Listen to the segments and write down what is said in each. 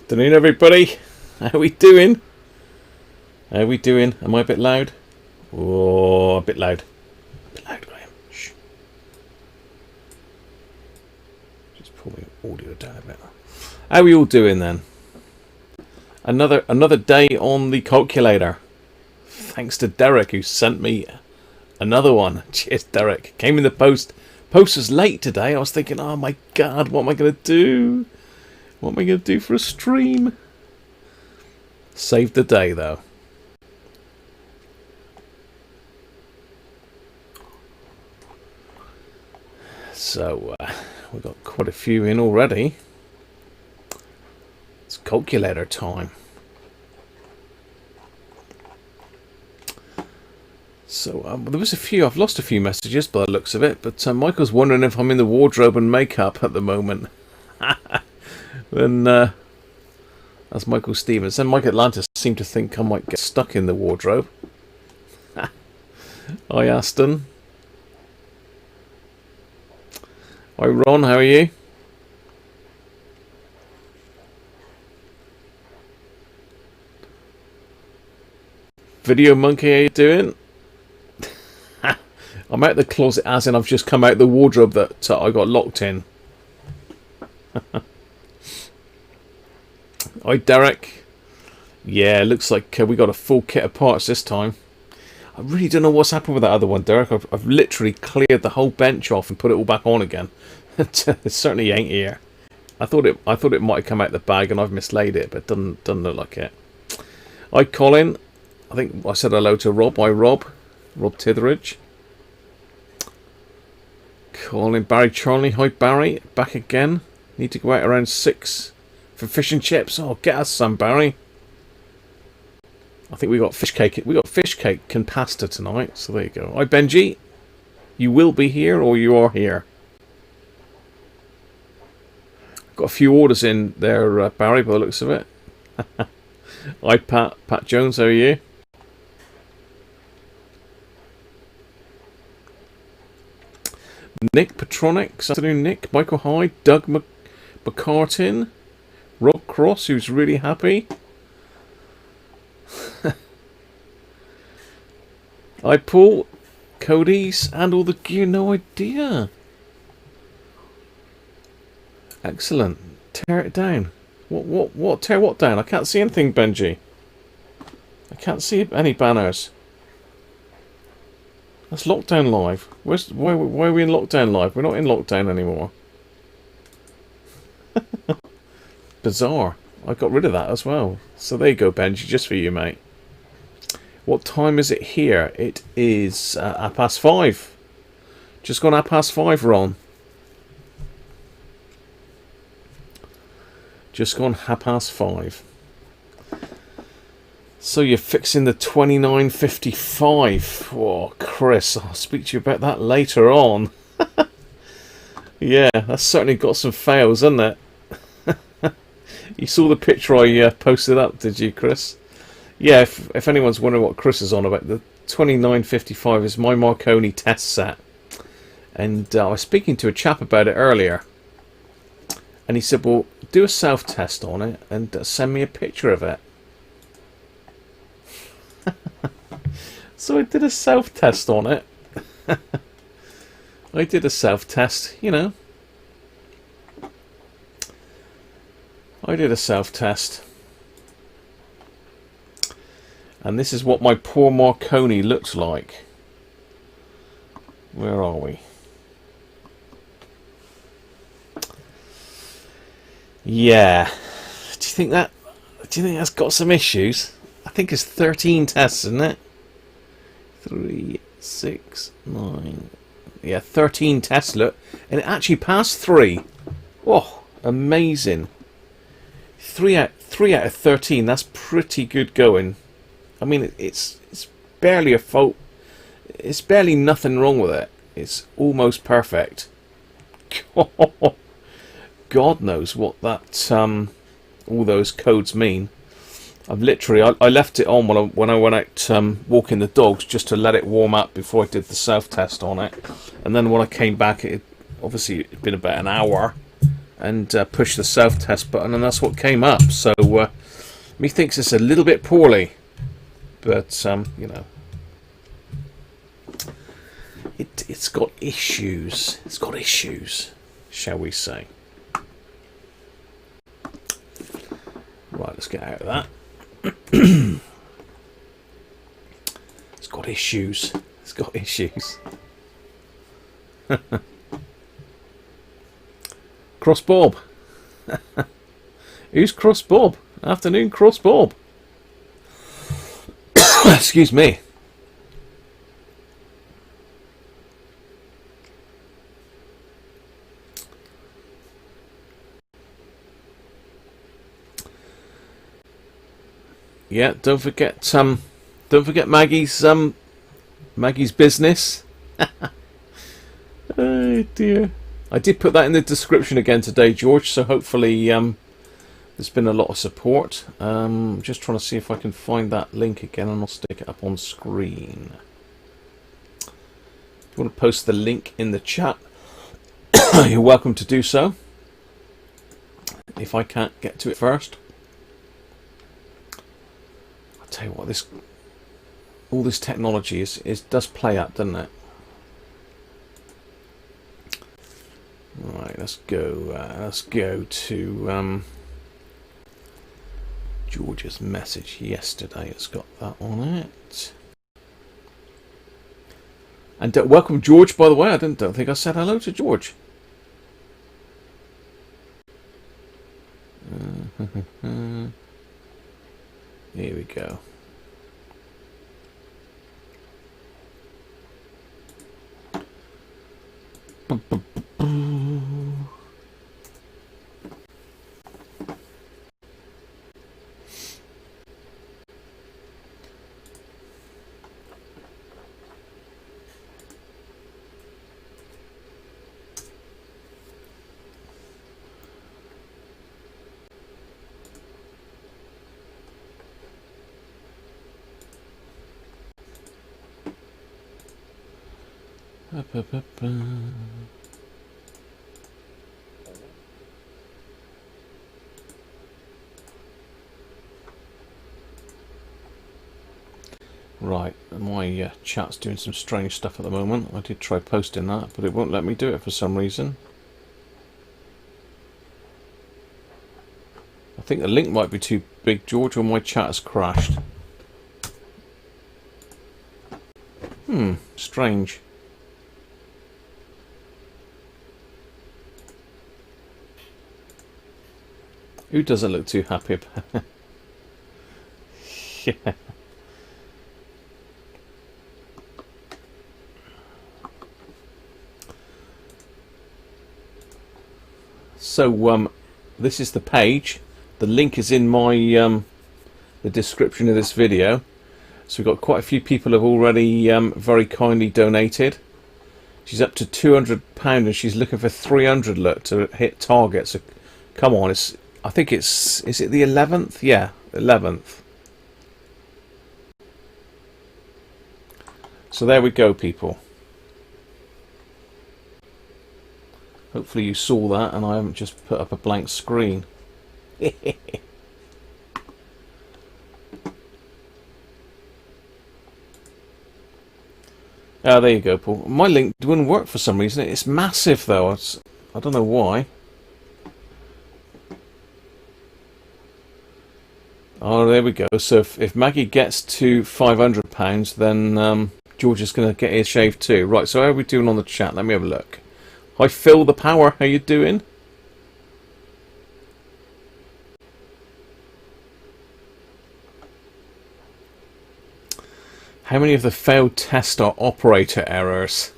Afternoon, everybody. How we doing? How we doing? Am I a bit loud? Oh, a bit loud. A bit loud, Graham. Shh. Just pull my audio down a bit. How are we all doing then? Another day on the calculator. Thanks to Derrick, who sent me another one. Cheers, Derrick. Came in the post. Post was late today. I was thinking, oh my god, what am I going to do? What am I going to do for a stream? Saved the day, though. So, we've got quite a few in already. It's calculator time. So, there was a few. I've lost a few messages by the looks of it. But Michael's wondering if I'm in the wardrobe and makeup at the moment. Then, that's Michael Stevens. And Mike Atlantis seemed to think I might get stuck in the wardrobe. Hi, Aston. Hi, Ron. How are you? Video Monkey, how you doing? I'm out the closet, as in I've just come out the wardrobe that I got locked in. Hi, Derrick. Yeah, looks like we got a full kit of parts this time. I really don't know what's happened with that other one, Derrick. I've literally cleared the whole bench off and put it all back on again. It certainly ain't here. I thought it might have come out the bag and I've mislaid it, but it doesn't look like it. Hi, Colin. I think I said hello to Rob. Hi, Rob Titheridge. Colin, Barry, Charlie. Hi, Barry. Back again. Need to go out around 6 for fish and chips. Oh, get us some, Barry. I think we got fish cake. We got fish cake and pasta tonight. So there you go. Hi, Benji. You will be here, or you are here. Got a few orders in there, Barry, by the looks of it. Hi, Pat Jones. How are you? Nick Petronic. Afternoon, Nick. Michael Hyde. Doug McCartin. Rob Cross, who's really happy. Hi, Paul. Cody's and all the gear. No idea. Excellent. Tear it down. What? Tear what down? I can't see anything, Benji. I can't see any banners. That's Lockdown Live. Why are we in Lockdown Live? We're not in lockdown anymore. Bizarre. I got rid of that as well. So there you go, Benji, just for you, mate. What time is it here? It is 5:30. Just gone 5:30, Ron. Just gone 5:30. So you're fixing the 2955. Oh, Chris, I'll speak to you about that later on. Yeah, that's certainly got some fails, hasn't it? You saw the picture I posted up, did you, Chris? Yeah, if anyone's wondering what Chris is on about, the 2955 is my Marconi test set. And I was speaking to a chap about it earlier. And he said, well, do a self-test on it and send me a picture of it. So I did a self-test on it. I did a self-test, you know. I did a self-test. And this is what my poor Marconi looks like. Where are we? Yeah. Do you think that's got some issues? I think it's 13 tests, isn't it? 3, 6, 9. Yeah, 13 tests, look. And it actually passed 3. Oh, amazing. 3 out of 13, that's pretty good going. I mean, it's barely a fault. It's barely nothing wrong with it. It's almost perfect. God knows what that all those codes mean. I've literally I left it on when I went out walking the dogs just to let it warm up before I did the self test on it, and then when I came back, it obviously it'd been about an hour, and push the self-test button, and that's what came up. So methinks it's a little bit poorly, but you know, it's got issues. It's got issues, shall we say? Right, let's get out of that. It's got issues. It's got issues. Cross Bob. Who's Cross Bob? Afternoon, Cross Bob. Excuse me. Yeah, don't forget Maggie's Maggie's business. Oh dear. I did put that in the description again today, George, so hopefully there's been a lot of support. Just trying to see if I can find that link again, and I'll stick it up on screen. If you want to post the link in the chat, you're welcome to do so. If I can't get to it first. I'll tell you what, all this technology does play up, doesn't it? Right, let's go to George's message yesterday. It's got that on it. And welcome, George, by the way. I don't think I said hello to George. Here we go. Right, my chat's doing some strange stuff at the moment. I did try posting that, but it won't let me do it for some reason. I think the link might be too big, George, or my chat has crashed. Strange. Who doesn't look too happy about it? Yeah. So this is the page. The link is in my the description of this video. So we've got quite a few people have already very kindly donated. She's up to £200 and she's looking for 300 to hit target. So come on, I think is it the 11th? Yeah, 11th. So there we go, people. Hopefully you saw that and I haven't just put up a blank screen. There you go, Paul. My link wouldn't work for some reason. It's massive though. I don't know why. Oh, there we go. So if Maggie gets to £500, then George is going to get his shave too. Right, so how are we doing on the chat? Let me have a look. Hi Phil the Power, how you doing? How many of the failed tests are operator errors?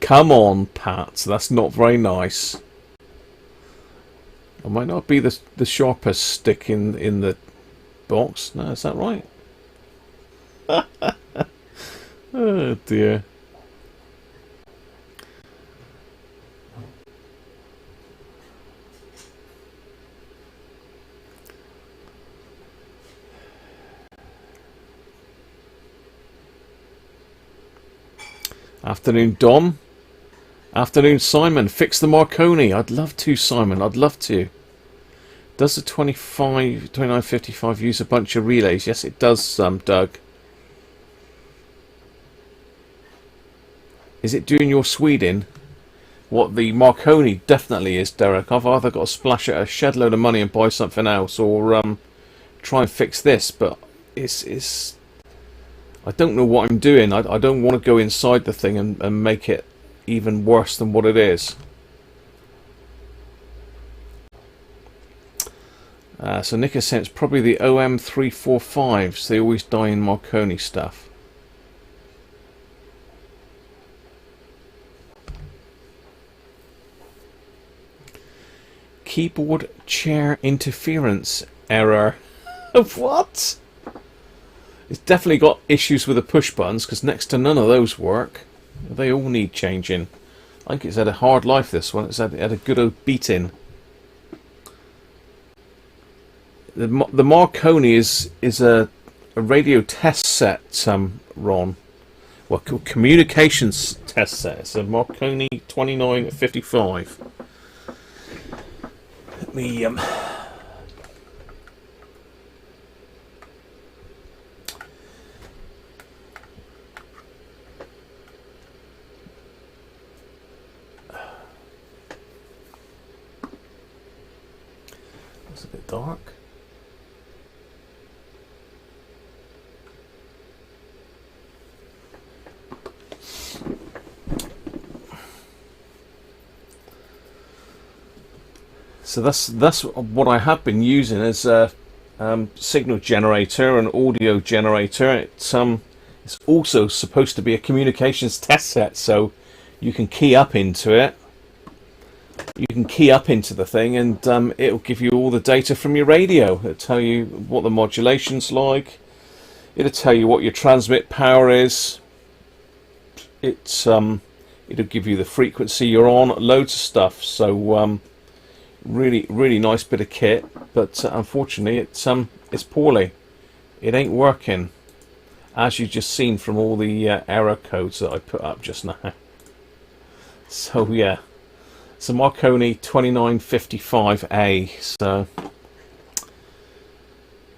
Come on, Pat, that's not very nice. I might not be the sharpest stick in the box. No, is that right? Oh dear. Afternoon, Dom. Afternoon, Simon. Fix the Marconi. I'd love to, Simon. I'd love to. Does the 2955 use a bunch of relays? Yes, it does, Doug. Is it doing your Sweden? What the Marconi definitely is, Derrick. I've either got to splash out a shed load of money and buy something else, or try and fix this. But it's I don't know what I'm doing. I don't want to go inside the thing and make it even worse than what it is. So Nick is saying it's probably the OM345s. They always die in Marconi stuff. Keyboard chair interference error. What? It's definitely got issues with the push buttons, because next to none of those work. They all need changing. I think it's had a hard life, this one. It's had a good old beating. The Marconi is a radio test set, Ron. Well, communications test set. It's a Marconi 2955. Let me it's a bit dark. So that's what I have been using as a signal generator, an audio generator. It's also supposed to be a communications test set, so you can key up into it. You can key up into the thing, and it'll give you all the data from your radio. It'll tell you what the modulation's like. It'll tell you what your transmit power is. It'll give you the frequency you're on. Loads of stuff. So really nice bit of kit, but unfortunately it's poorly. It ain't working, as you just seen from all the error codes that I put up just now. So yeah, it's a Marconi 2955A. So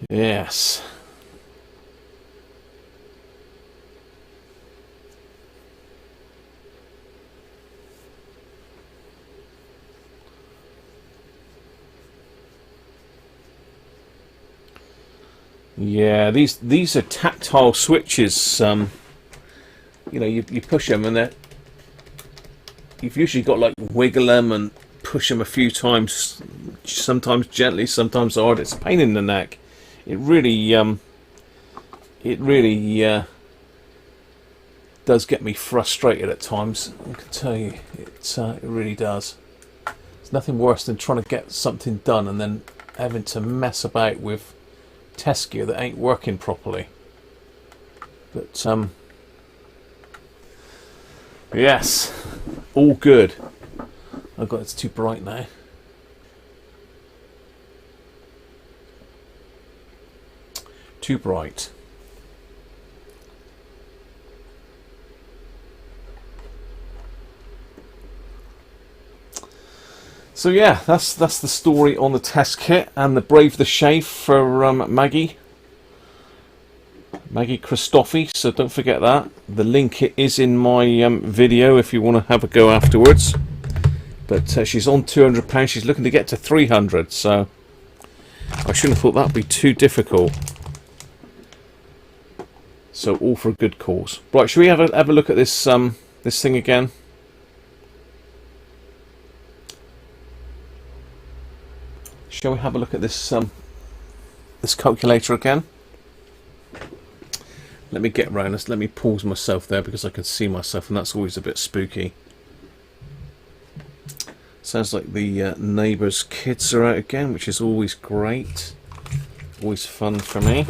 yes. Yeah, these are tactile switches. You know, you push them, and you've usually got like wiggle them and push them a few times, sometimes gently, sometimes hard. It's a pain in the neck. It really does get me frustrated at times. I can tell you, it really does. There's nothing worse than trying to get something done and then having to mess about with test gear that ain't working properly. But yes, all good. Oh god, it's too bright now. Too bright. So yeah, that's the story on the test kit and the Brave the Shave for Maggie Christophe. So don't forget that. The link is in my video if you want to have a go afterwards. But she's on £200. She's looking to get to 300. So I shouldn't have thought that'd be too difficult. So all for a good cause. Right, should we have a look at this this thing again? Shall we have a look at this this calculator again? Let me get round this. Let me pause myself there because I can see myself, and that's always a bit spooky. Sounds like the neighbours' kids are out again, which is always great. Always fun for me.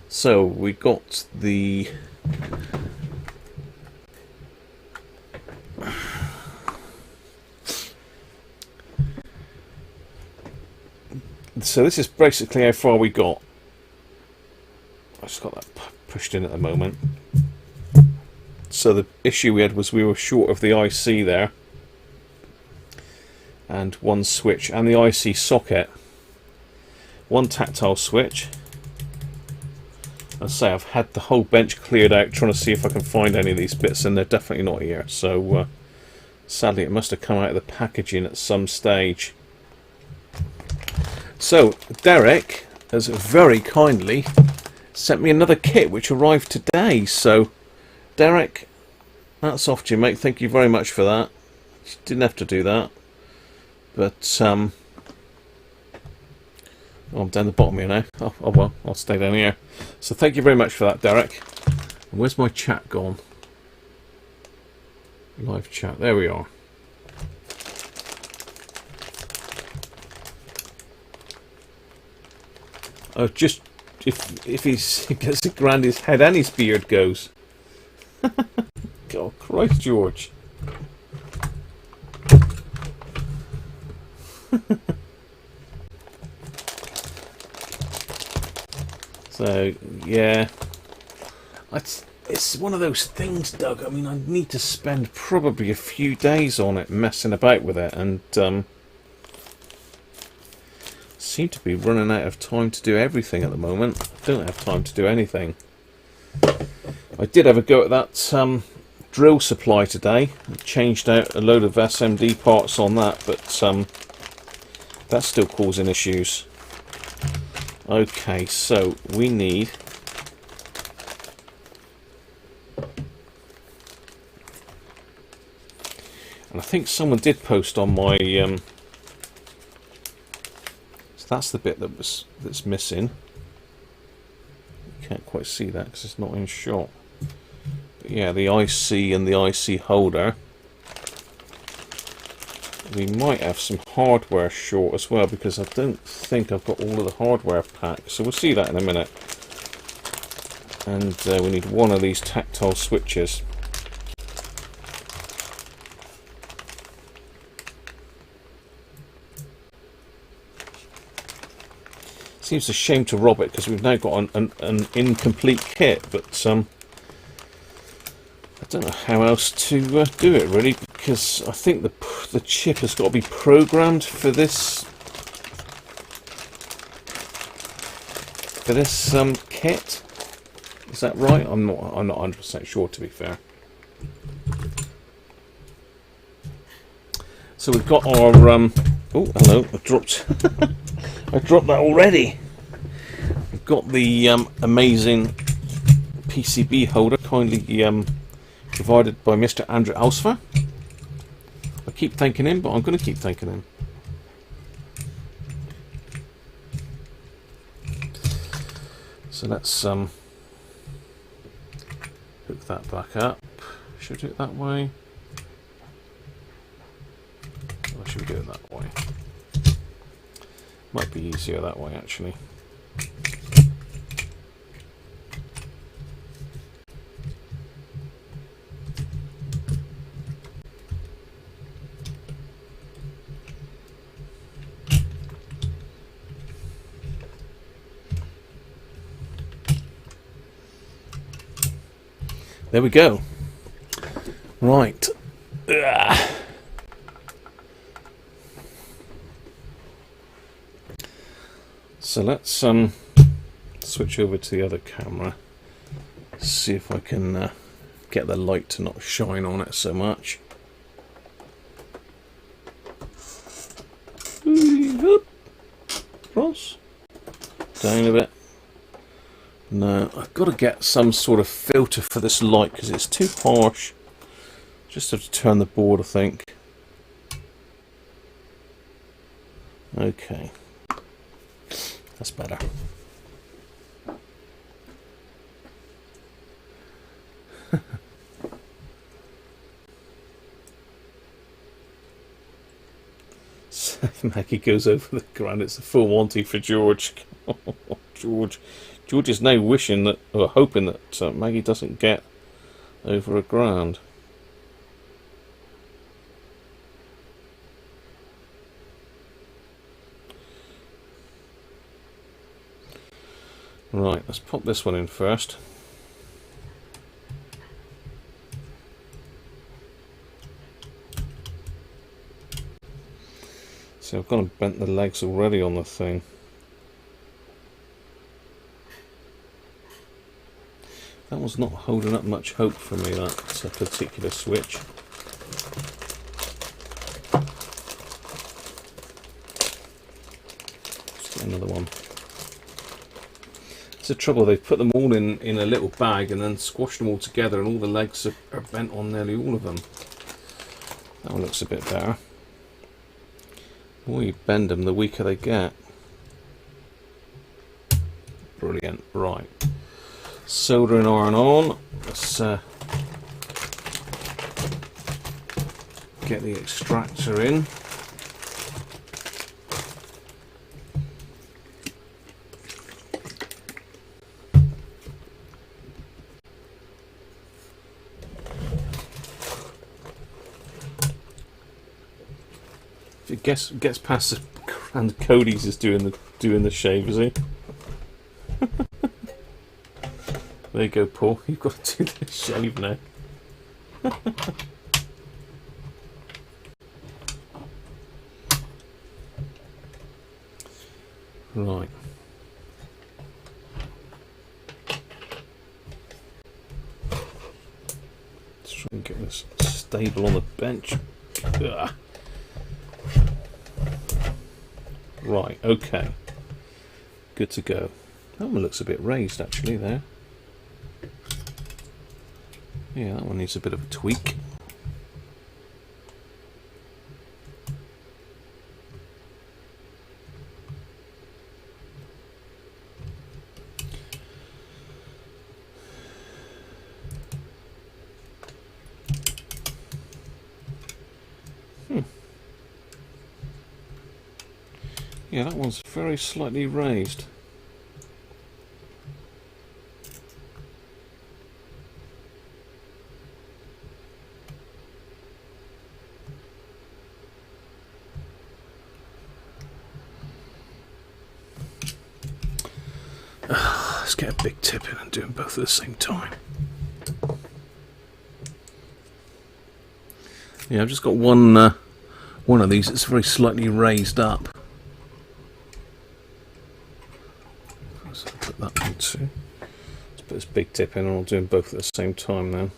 So we got the so this is basically how far we got. I just got that pushed in at the moment. So the issue we had was we were short of the IC there, and one switch, and the IC socket. One tactile switch. As I say, I've had the whole bench cleared out trying to see if I can find any of these bits, and they're definitely not here. So sadly it must have come out of the packaging at some stage. So Derrick has very kindly sent me another kit which arrived today. So Derrick, that's off to you, mate. Thank you very much for that. You didn't have to do that, but oh, I'm down the bottom here now. Oh well, I'll stay down here. So thank you very much for that, Derrick. And where's my chat gone? Live chat. There we are. Oh, just if he gets to grind his head and his beard goes. God, Christ, George. So yeah, it's one of those things, Doug. I mean, I need to spend probably a few days on it, messing about with it, and seem to be running out of time to do everything at the moment. I don't have time to do anything. I did have a go at that drill supply today. I changed out a load of SMD parts on that, but that's still causing issues. Okay, so we need and I think someone did post on my so that's the bit that's missing. You can't quite see that because it's not in shot. But yeah, the IC and the IC holder. We might have some hardware short as well, because I don't think I've got all of the hardware packed. So we'll see that in a minute. And we need one of these tactile switches. Seems a shame to rob it, because we've now got an incomplete kit, but I don't know how else to do it really, because I think the chip has got to be programmed for this kit. Is that right? I'm not 100% sure, to be fair. So we've got our oh hello, I dropped I dropped that already. We've got the amazing PCB holder, kindly provided by Mr. Andrew Alsfer. I keep thanking him, but I'm going to keep thanking him. So let's hook that back up. Should we do it that way? Or should we do it that way? Might be easier that way, actually. There we go. Right. Ugh. So let's switch over to the other camera. See if I can get the light to not shine on it so much. Cross. Down a bit. No, I've got to get some sort of filter for this light because it's too harsh. Just have to turn the board, I think. Okay. That's better. Maggie goes over the ground. It's a full Monty for George. George is now wishing that, or hoping that Maggie doesn't get over a grand. Right, let's pop this one in first. See, I've gone and bent the legs already on the thing. That was not holding up much hope for me, that particular switch. Let's get another one. It's the trouble, they've put them all in a little bag and then squashed them all together, and all the legs are bent on nearly all of them. That one looks a bit better. The more you bend them, the weaker they get. Brilliant. Right. Soldering iron on. Let's get the extractor in. If it gets past the and Cody's is doing the shave, is he? There you go, Paul. You've got to do the shave now. Right. Let's try and get this stable on the bench. Ugh. Right, okay. Good to go. That one looks a bit raised actually there. Yeah, that one needs a bit of a tweak. Yeah, that one's very slightly raised. Let's get a big tip in and do them both at the same time. Yeah, I've just got one of these that's very slightly raised up. So I'll put that one too. Let's put this big tip in and I'll do them both at the same time now.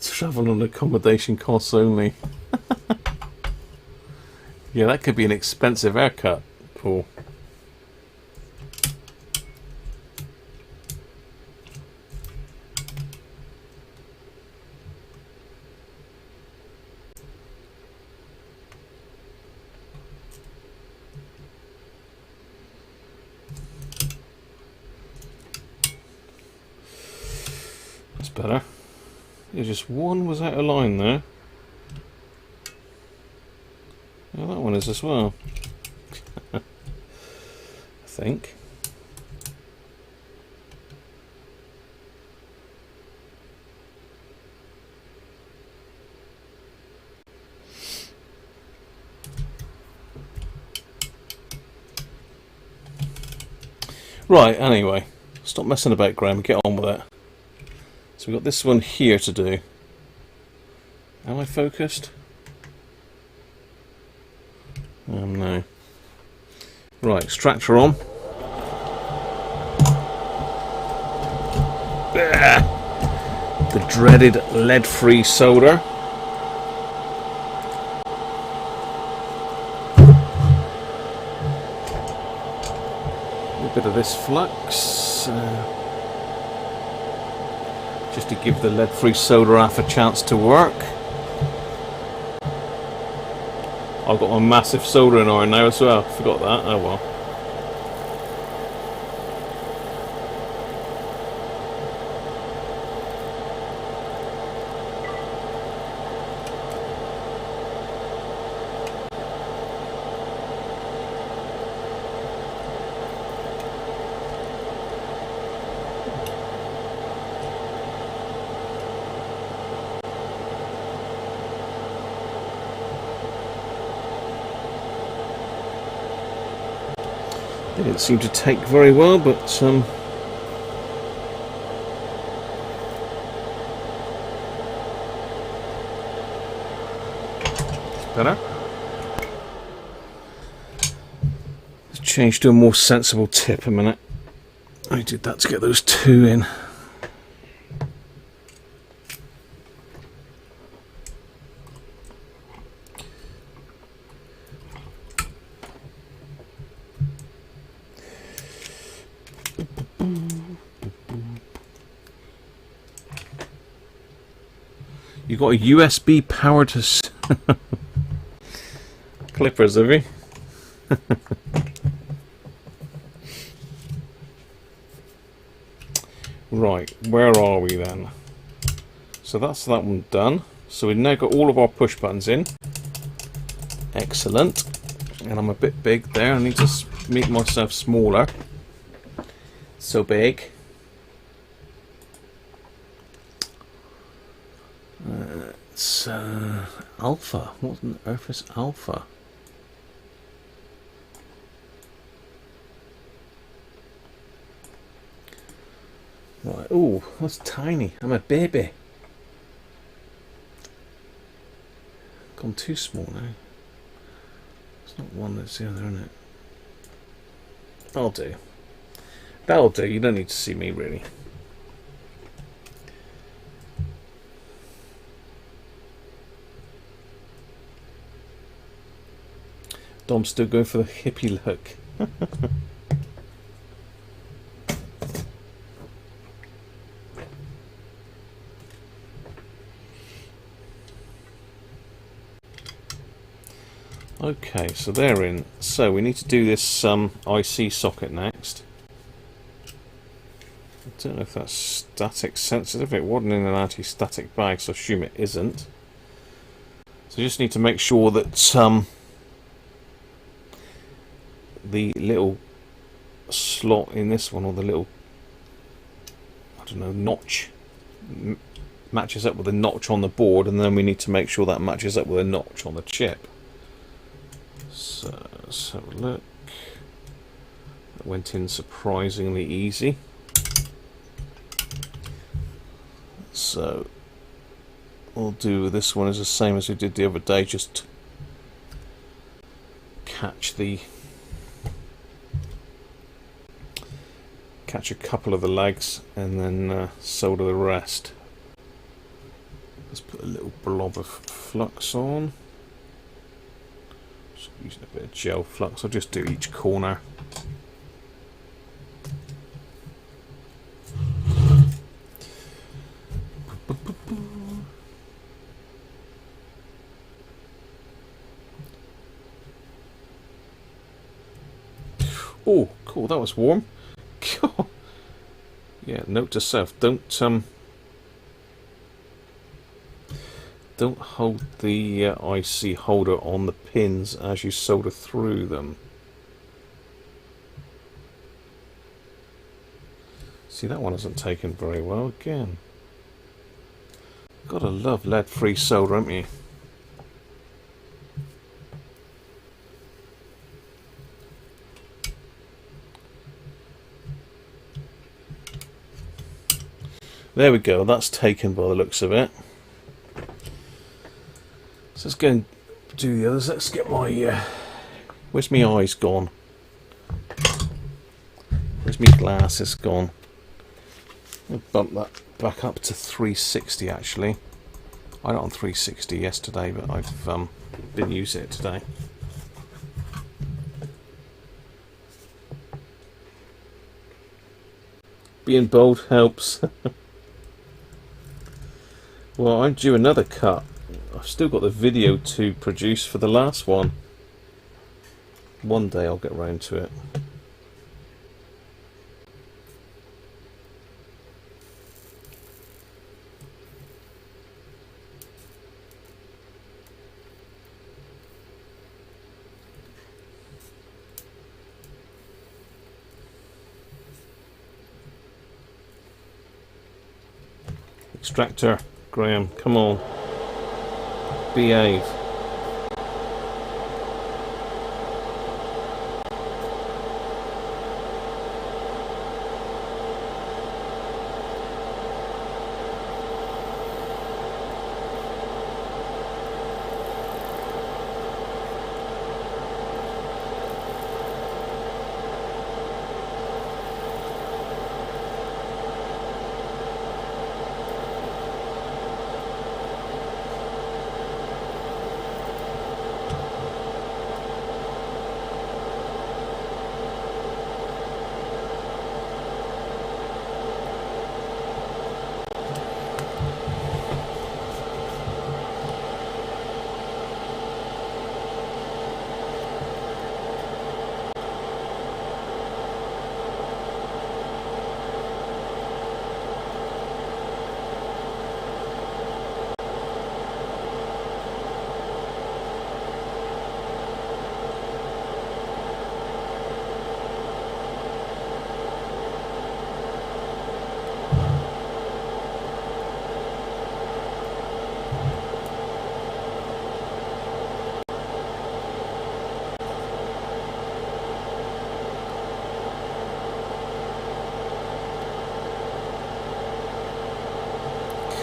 Travel and accommodation costs only. Yeah, that could be an expensive haircut, Paul. That's better. Yeah, just one was out of line there. Yeah, that one is as well. I think. Right, anyway. Stop messing about, Graham. Get on with it. So we've got this one here to do. Am I focused? No. Right, extractor on. The dreaded lead-free solder. A bit of this flux. Just to give the lead-free solder half a chance to work. I've got my massive soldering iron now as well. Forgot that. Oh well. Didn't seem to take very well, but better. Let's change to a more sensible tip a minute. I did that to get those two in. You got a USB powered clippers, have you? Right, where are we then? So that's that one done. So we've now got all of our push buttons in. Excellent. And I'm a bit big there. I need to make myself smaller. So big. It's alpha. What on earth is alpha? Right. Oh, that's tiny. I'm a baby. Gone too small now. It's not one that's the other, isn't it? That'll do. That'll do. You don't need to see me really. Dom's still going for the hippie look. Okay, so they're in. So we need to do this IC socket next. I don't know if that's static sensitive. It wasn't in an anti-static bag, so I assume it isn't. So you just need to make sure that the little slot in this one, or the little, I don't know, notch, matches up with the notch on the board, and then we need to make sure that matches up with a notch on the chip. So let's have a look. That went in surprisingly easy. So what we'll do with this one is the same as we did the other day, just catch a couple of the legs and then solder the rest. Let's put a little blob of flux on. Just using a bit of gel flux. I'll just do each corner. Oh, cool! That was warm. Yeah, note to self: don't hold the IC holder on the pins as you solder through them. See, that one hasn't taken very well again. Gotta love lead-free solder, haven't you? There we go, that's taken by the looks of it. So let's go and do the others. Let's get my... where's my eyes gone? Where's my glasses gone? I'll bump that back up to 360 actually. I had it on 360 yesterday, but I've been using it today. Being bold helps. Well, I'm due another cut. I've still got the video to produce for the last one. One day I'll get round to it. Extractor, Graham, come on. Behave.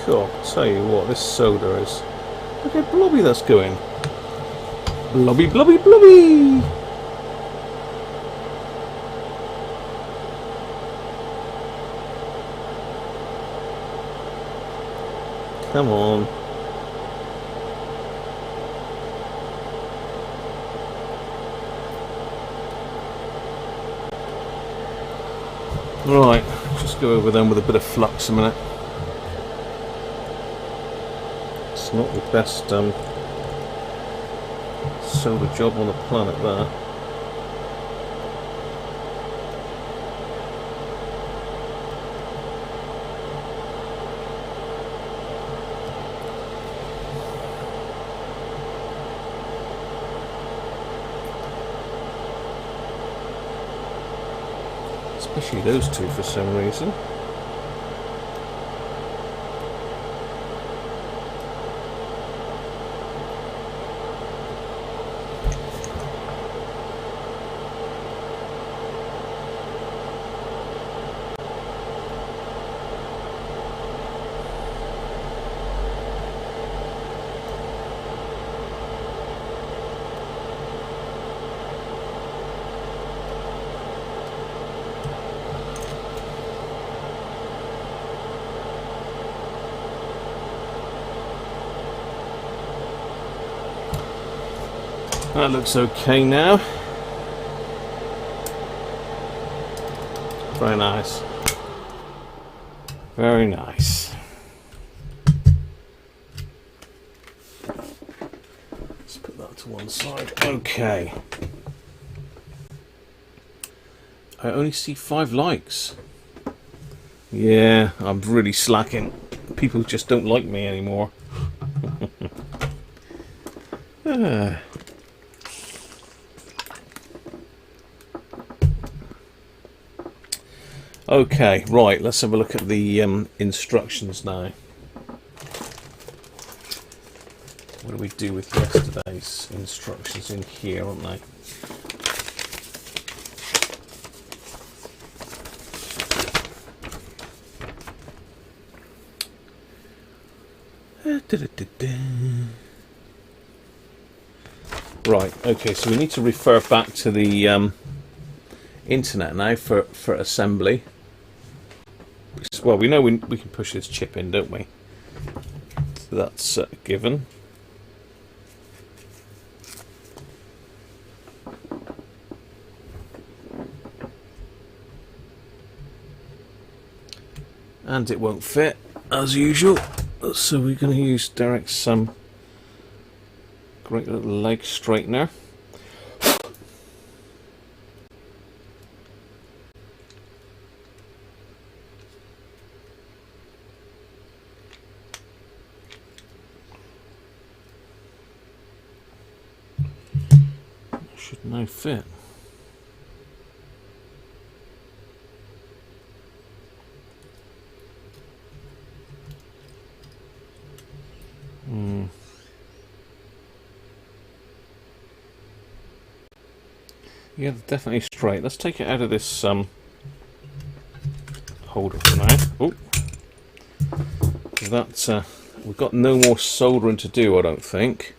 Cool. I'll tell you what, this soda is. Look at Blobby that's going. Blobby, Blobby, Blobby! Come on. Right, just go over them with a bit of flux a minute. It's not the best soda job on the planet there. Especially those two for some reason. That looks okay now. Very nice. Very nice. Let's put that to one side. Okay. I only see 5 likes. Yeah, I'm really slacking. People just don't like me anymore. Okay, right, let's have a look at the instructions now. What do we do with yesterday's instructions in here, aren't they? Right, okay, so we need to refer back to the internet now for assembly. Well, we know we can push this chip in, don't we? So that's a given. And it won't fit, as usual. So we're going to use Derrick's great little leg straightener. Should now fit. Yeah, definitely straight. Let's take it out of this holder for now. Oh, that's we've got no more soldering to do, I don't think.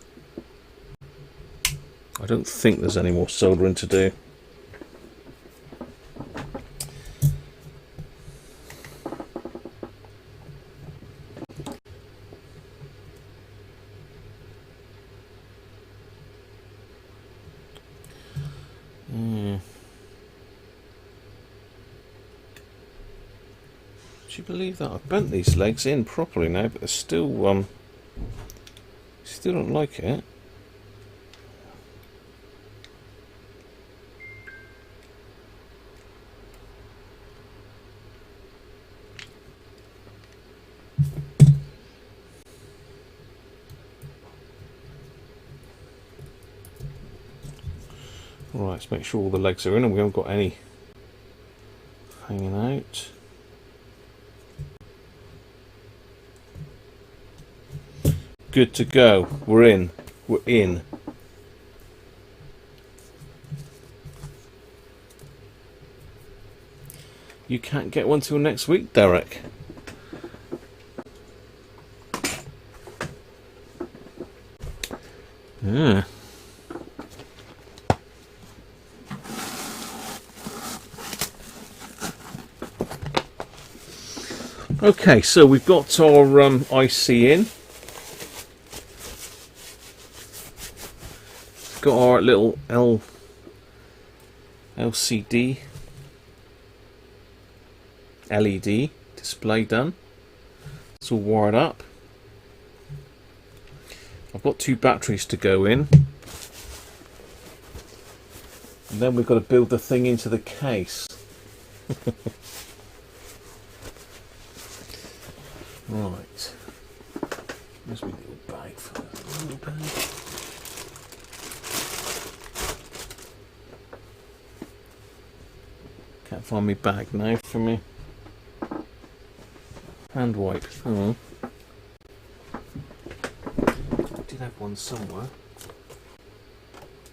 I don't think there's any more soldering to do. Do you believe that? I've bent these legs in properly now, but they're still still don't like it. Right, let's make sure all the legs are in and we haven't got any hanging out. Good to go. We're in. We're in. You can't get one till next week, Derrick. Yeah. Okay, so we've got our IC in. Got our little LCD LED display done. It's all wired up. I've got 2 batteries to go in. And then we've got to build the thing into the case. Right. Where's my little bag for that? Little bag. Can't find my bag now for me. Hand wipe. Oh. I did have one somewhere.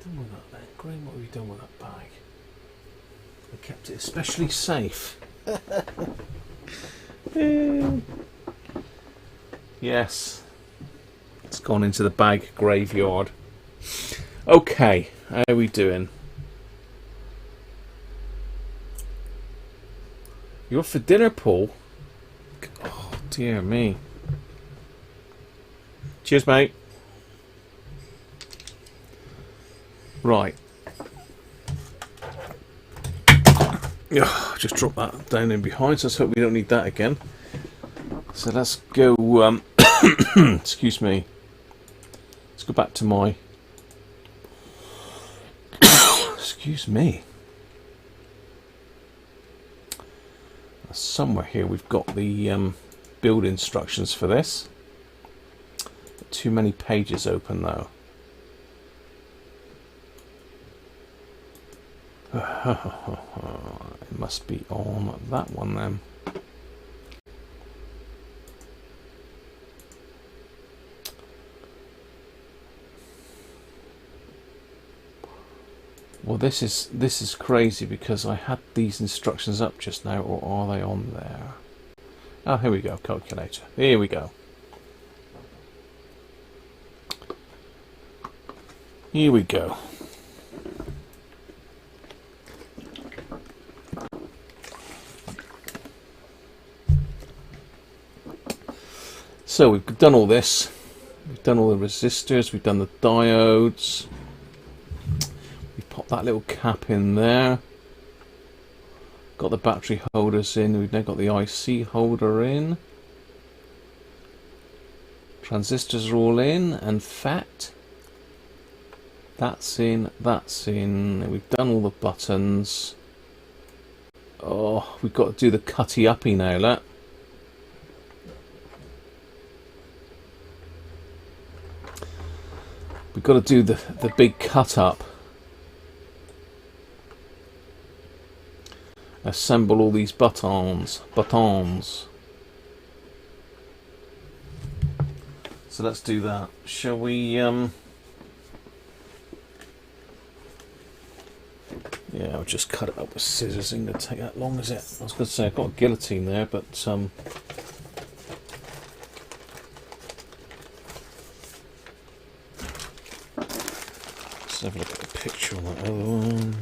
Done with that then. Graham, what have you done with that bag? I kept it especially safe. Yes. It's gone into the bag graveyard. Okay, how are we doing? You're for dinner, Paul? Oh, dear me. Cheers, mate. Right. Oh, just drop that down in behind, so let's hope we don't need that again. So let's go, excuse me. Let's go back to my, excuse me. Somewhere here we've got the build instructions for this. Too many pages open though. It must be on that one then. Well, this is crazy because I had these instructions up just now, or are they on there? Oh, here we go, calculator. Here we go. Here we go. So we've done all this. We've done all the resistors. We've done the diodes. Pop that little cap in there. Got the battery holders in. We've now got the IC holder in. Transistors are all in and fat. That's in. That's in. We've done all the buttons. Oh, we've got to do the cutty uppy now, look. We've got to do the big cut up. Assemble all these buttons. So let's do that. Shall we? Yeah, I'll just cut it up with scissors. Ain't gonna take that long, is it? I was gonna say I've got a guillotine there, but let's have a look at the picture on that other one.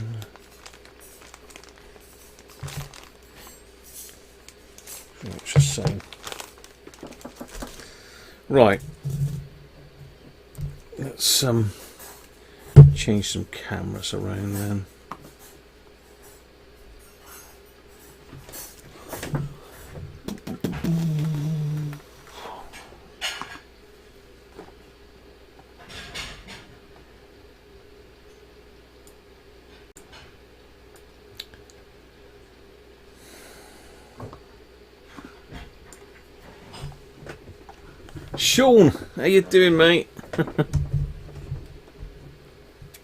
What's just saying? Right. Let's change some cameras around then. Sean, how you doing, mate?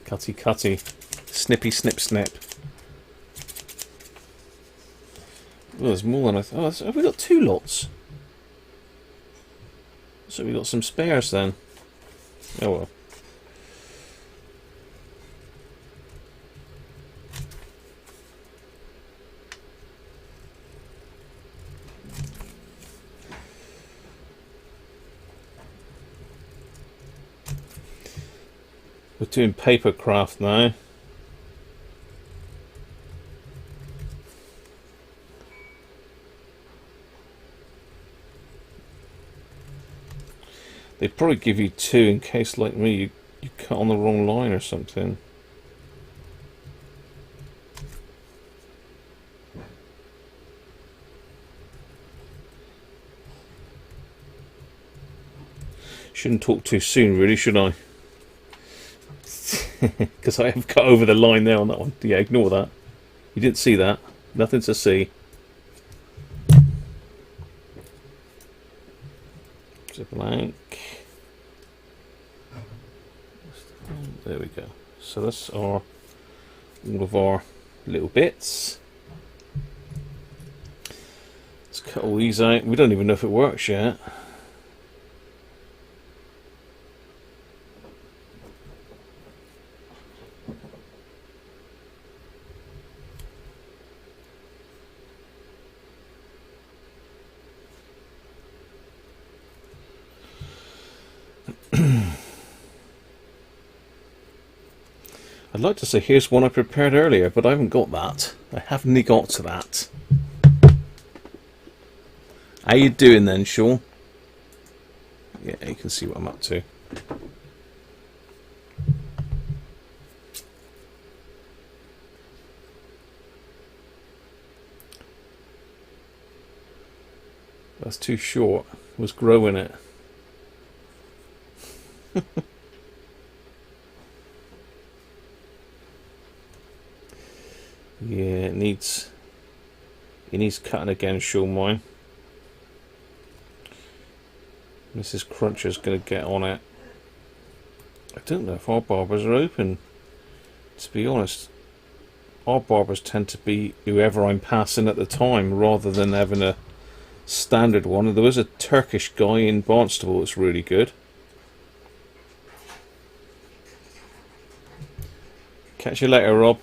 Cutty, cutty. Snippy, snip, snip. Well, there's more than I thought. Oh, have we got 2 lots? So we got some spares then. Oh well. We're doing paper craft now. They probably give you 2 in case, like me, you cut on the wrong line or something. Shouldn't talk too soon, really, should I? Because I have cut over the line there on that one. Yeah, ignore that. You didn't see that. Nothing to see. It's blank. There we go. So that's all of our little bits. Let's cut all these out. We don't even know if it works yet. I'd like to say here's one I prepared earlier, but I haven't got that. I haven't got to that. How you doing then, Sean? Yeah, you can see what I'm up to. That's too short. I was growing it. Yeah, it needs cutting again, Sean mine. Mrs. Cruncher's going to get on it. I don't know if our barbers are open. To be honest, our barbers tend to be whoever I'm passing at the time, rather than having a standard one. There was a Turkish guy in Barnstable that's really good. Catch you later, Rob.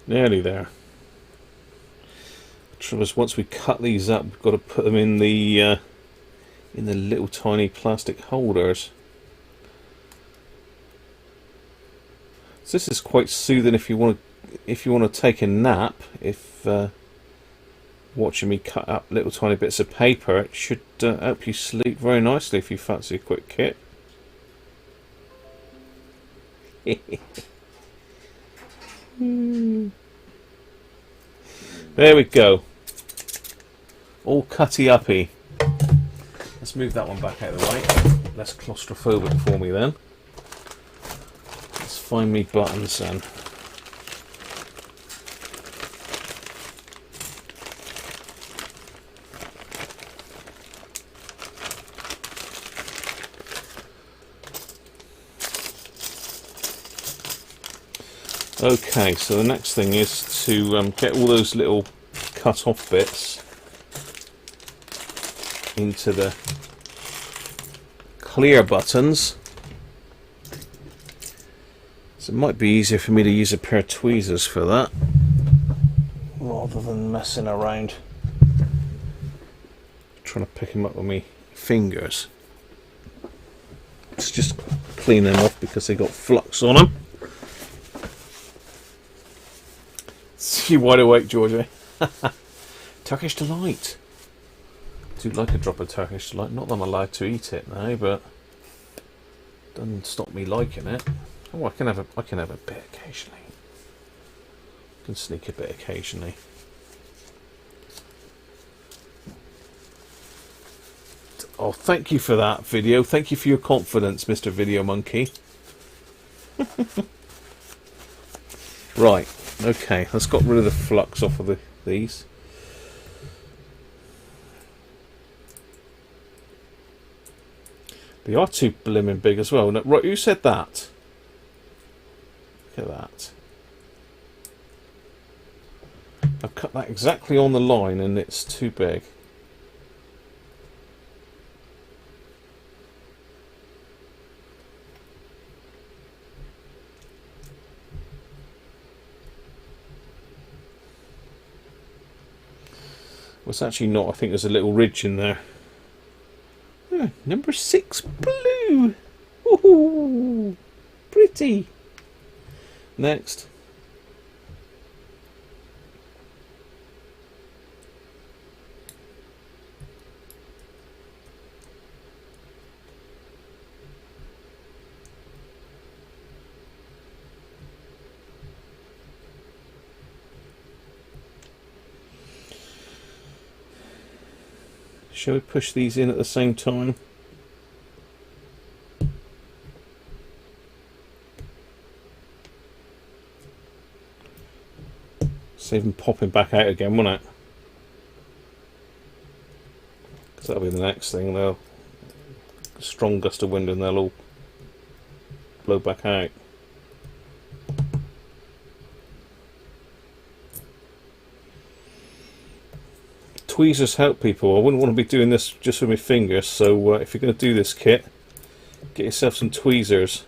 Nearly there. The trouble is, once we cut these up, we've got to put them in the little tiny plastic holders. So this is quite soothing if you want to take a nap. If watching me cut up little tiny bits of paper, it should help you sleep very nicely if you fancy a quick kit. There we go. All cutty uppy. Let's move that one back out of the way. Less claustrophobic for me then. Let's find me buttons then. Okay, so the next thing is to get all those little cut off bits into the clear buttons. So it might be easier for me to use a pair of tweezers for that, rather than messing around trying to pick them up with my fingers. Let's just clean them off because they got flux on them. You wide awake, Georgie? Turkish delight. I do like a drop of Turkish delight. Not that I'm allowed to eat it now, but doesn't stop me liking it. Oh, I can have a bit occasionally. I can sneak a bit occasionally. Oh, thank you for that video. Thank you for your confidence, Mr. Video Monkey. Right. Okay, let's got rid of the flux off of these. They are too blimmin' big as well. No, right, who said that? Look at that. I've cut that exactly on the line and it's too big. Well, it's actually not. I think there's a little ridge in there. Yeah, number 6 blue. Ooh, pretty. Next. Shall we push these in at the same time? Save them popping back out again, won't it? Because that'll be the next thing. They'll a strong gust of wind and they'll all blow back out. Tweezers help people. I wouldn't want to be doing this just with my fingers, so if you're going to do this kit, get yourself some tweezers.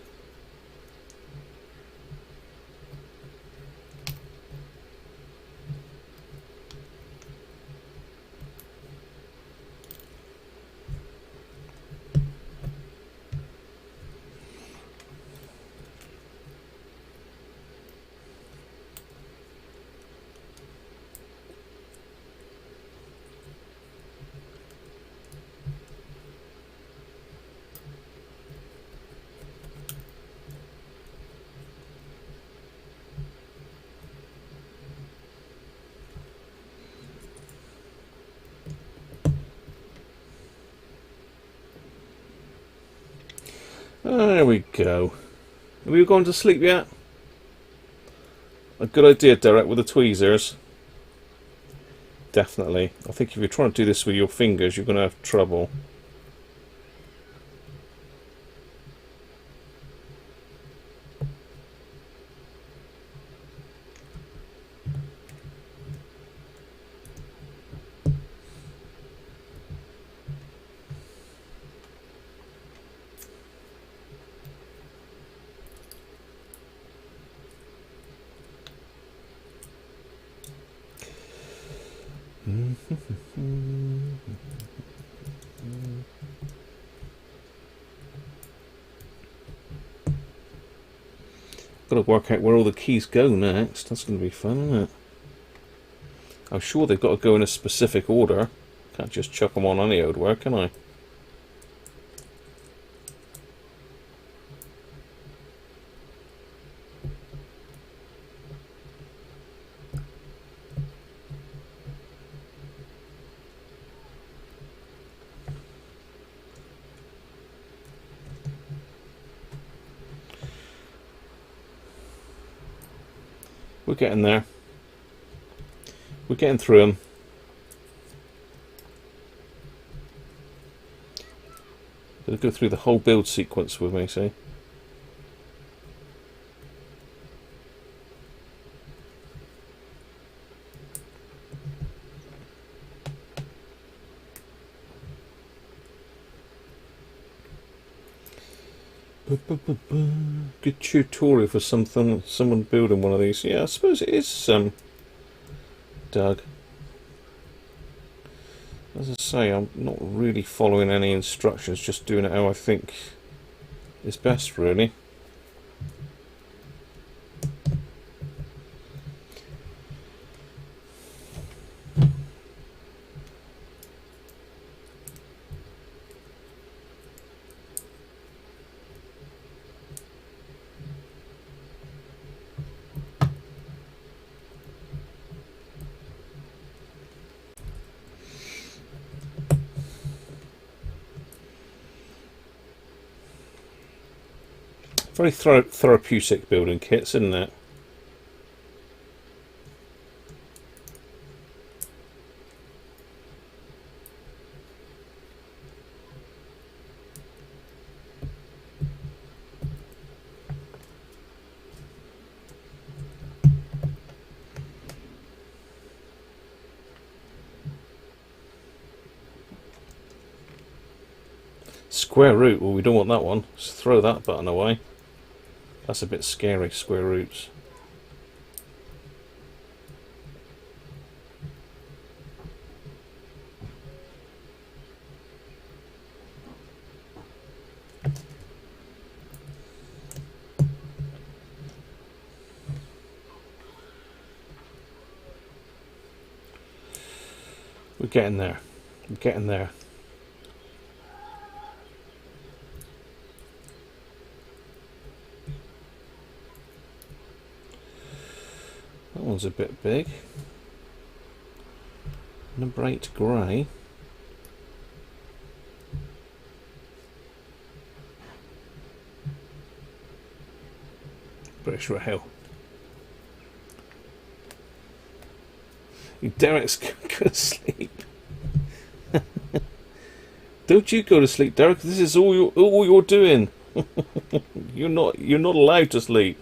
There we go. Have you gone to sleep yet? A good idea, Derrick, with the tweezers. Definitely. I think if you're trying to do this with your fingers, you're going to have trouble. Got to work out where all the keys go next. That's going to be fun, isn't it? I'm sure they've got to go in a specific order. Can't just chuck them on any old where, can I? We're getting there. We're getting through them. Gonna go through the whole build sequence with me, see? Good tutorial for someone building one of these. Yeah, I suppose it is, Doug. As I say, I'm not really following any instructions, just doing it how I think is best, really. Very therapeutic building kits, isn't it? Square root, well, we don't want that one. Just throw that button away. That's a bit scary, square roots. getting there. We're getting there. That one's a bit big. Number 8 grey. British Rail. Derrick's go to sleep. Don't you go to sleep, Derrick. This is all you're doing. You're not allowed to sleep.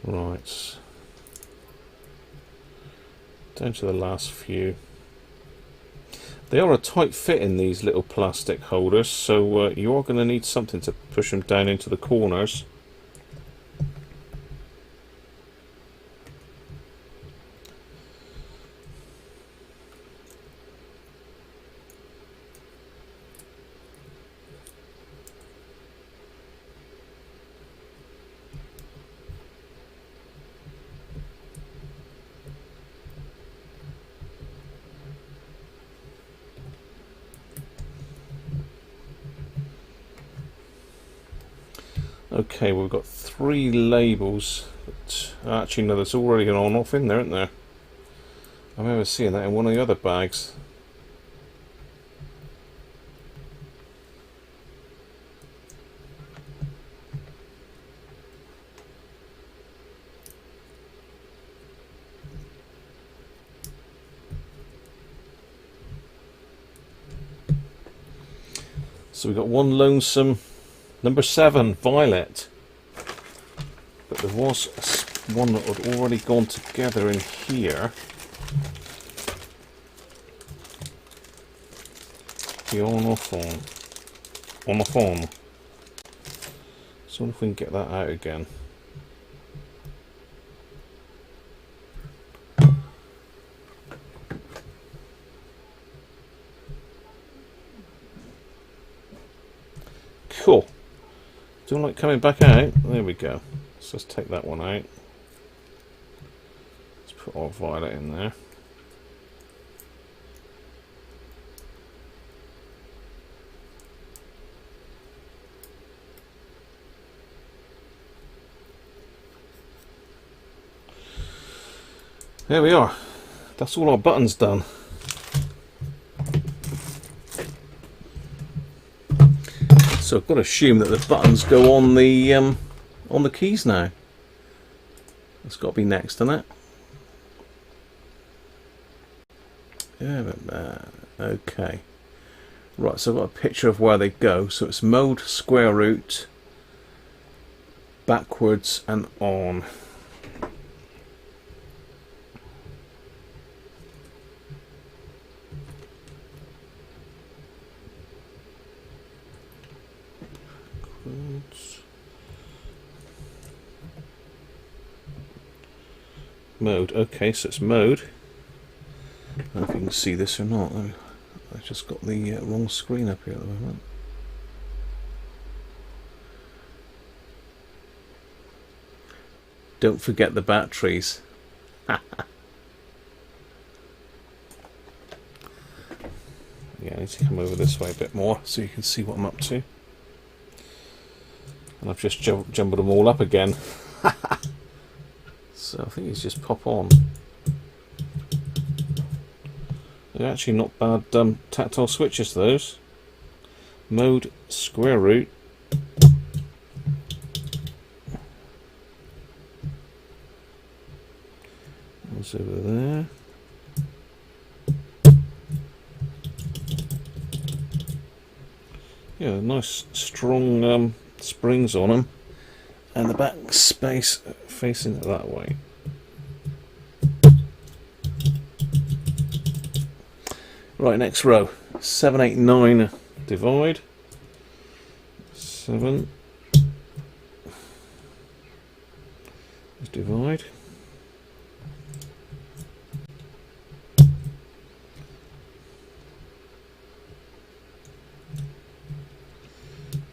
Right, down to the last few. They are a tight fit in these little plastic holders, so you are going to need something to push them down into the corners. Okay, we've got 3 labels. Actually, no, there's already an on-off in there, isn't there? I remember seeing that in one of the other bags. So we've got one lonesome number 7, Violet. But there was one that had already gone together in here. The on-off on. On-off on. So if we can get that out again. Cool. Don't like coming back out. There we go. So let's take that one out. Let's put our Violet in there. There we are. That's all our buttons done. So I've got to assume that the buttons go on the keys now. It's got to be next, isn't it? Yeah, but, okay. Right, so I've got a picture of where they go. So it's mode, square root, backwards and on. Mode, okay, so it's mode. I don't know if you can see this or not. I've just got the wrong screen up here at the moment. Don't forget the batteries. Yeah, I need to come over this way a bit more so you can see what I'm up to. And I've just jumbled them all up again. So I think it's just pop on. They're actually not bad tactile switches, those. Mode, square root. What's over there? Yeah, nice strong springs on them, and the back space facing it that way. Right, next row. 7, 8, 9 divide. 7. Let's divide.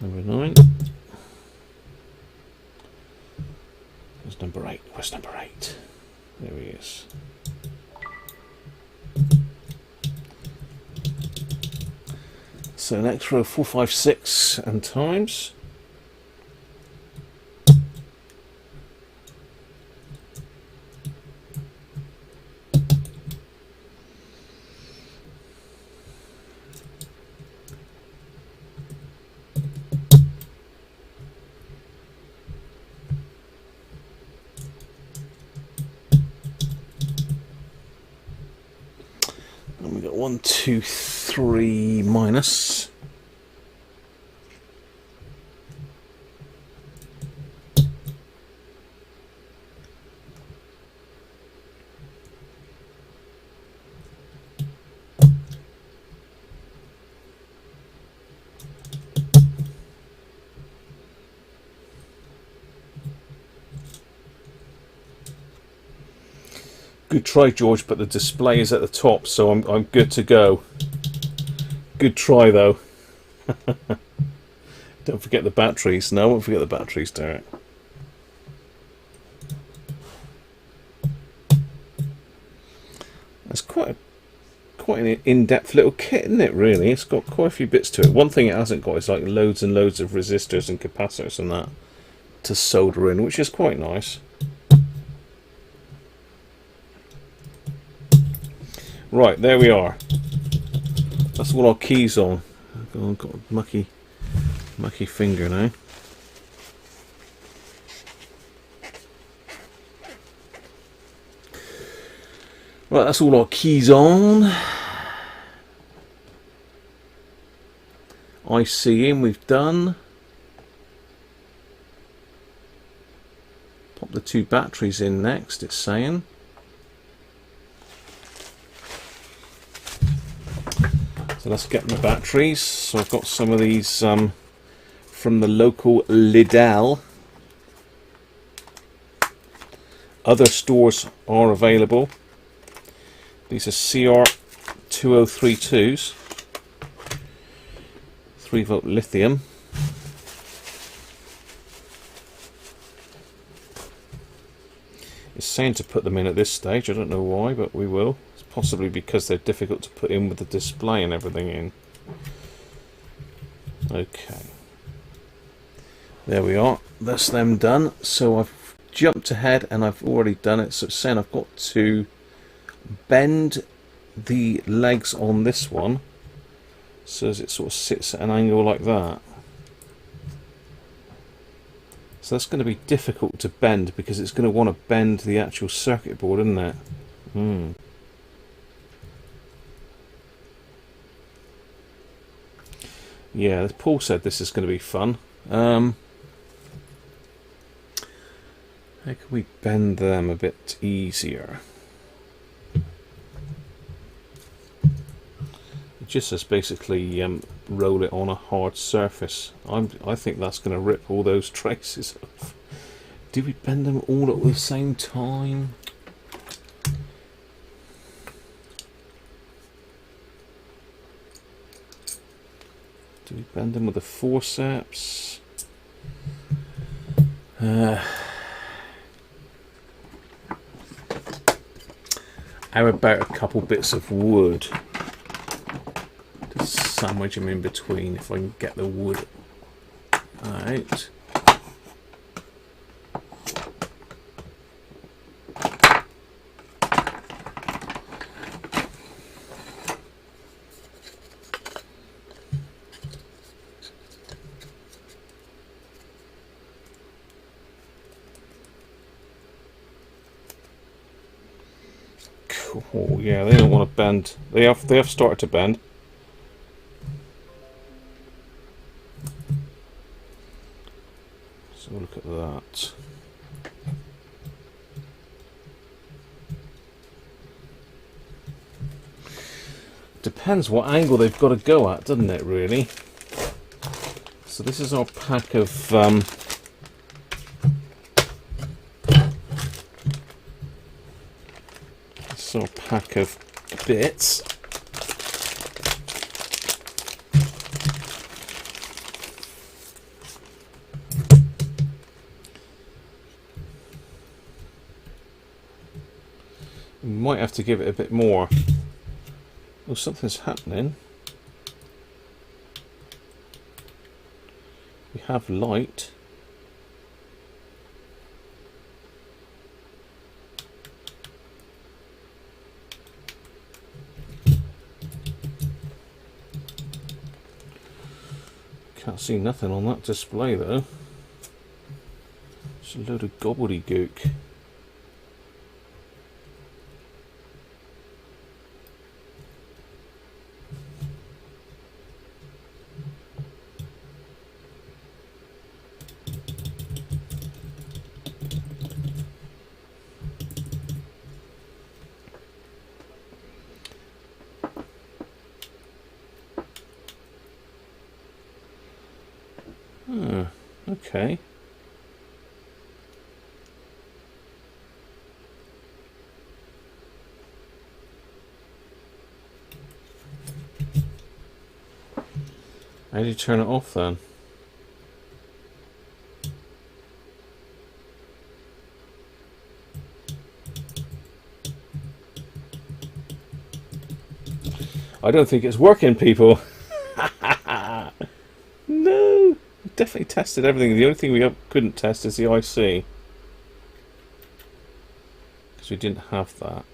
Number 9. Where's number 8? Where's number 8? There he is. So next row 4, 5, 6 and times. And we got 1, 2, 3 minus. Good try, George, but the display is at the top, so I'm good to go. Good try, though. Don't forget the batteries. No, I won't forget the batteries, Derrick. That's quite an in-depth little kit, isn't it, really? It's got quite a few bits to it. One thing it hasn't got is like loads and loads of resistors and capacitors and that to solder in, which is quite nice. Right, there we are. That's all our keys on. I've got a mucky finger now. Right, that's all our keys on. IC in, we've done. Pop the 2 batteries in next, it's saying. So let's get the batteries. So I've got some of these from the local Lidl. Other stores are available. These are CR2032s, 3-volt lithium. It's saying to put them in at this stage. I don't know why, but we will. Possibly because they're difficult to put in with the display and everything in. Okay. There we are. That's them done. So I've jumped ahead and I've already done it. So it's saying I've got to bend the legs on this one so as it sort of sits at an angle like that. So that's going to be difficult to bend because it's going to want to bend the actual circuit board, isn't it? Yeah, Paul said this is going to be fun. How can we bend them a bit easier? It just says basically roll it on a hard surface. I think that's going to rip all those traces off. Do we bend them all at the same time? Do we bend them with the forceps? How about a couple bits of wood to sandwich them in between if I can get the wood out? Oh yeah, they don't want to bend. They have started to bend. So look at that. Depends what angle they've got to go at, doesn't it, really? So this is our pack of bits. Might have to give it a bit more. Oh, something's happening. We have light. Can't see nothing on that display though. It's a load of gobbledygook. Okay. How do you turn it off then? I don't think it's working, people. No, we definitely tested everything. The only thing we couldn't test is the IC, because we didn't have that.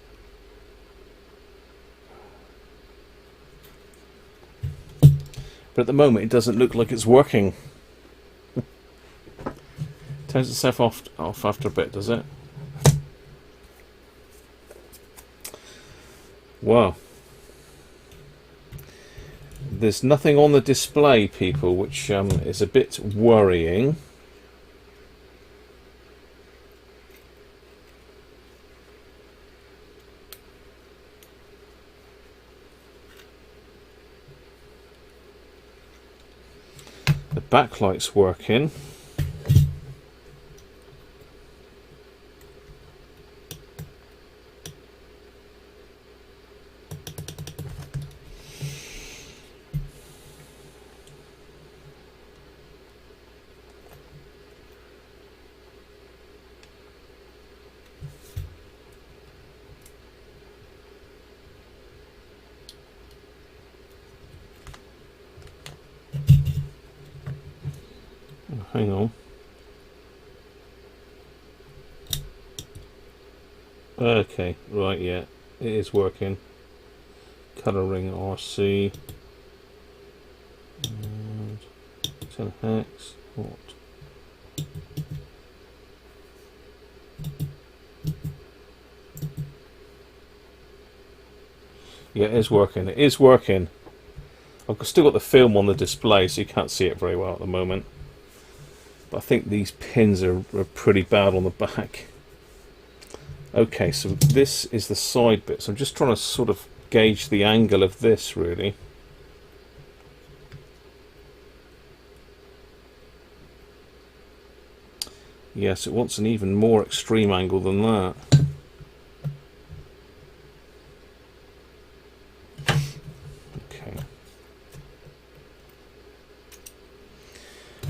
But at the moment, it doesn't look like it's working. Turns itself off after a bit, does it? Wow. There's nothing on the display, people, which is a bit worrying. The backlight's working. Hang on. Okay, right, yeah, it is working. Colouring RC. And 10 hex. What? Yeah, it is working. It is working. I've still got the film on the display, so you can't see it very well at the moment. But I think these pins are pretty bad on the back. Okay, so this is the side bit. So I'm just trying to sort of gauge the angle of this, really. Yes, it wants an even more extreme angle than that.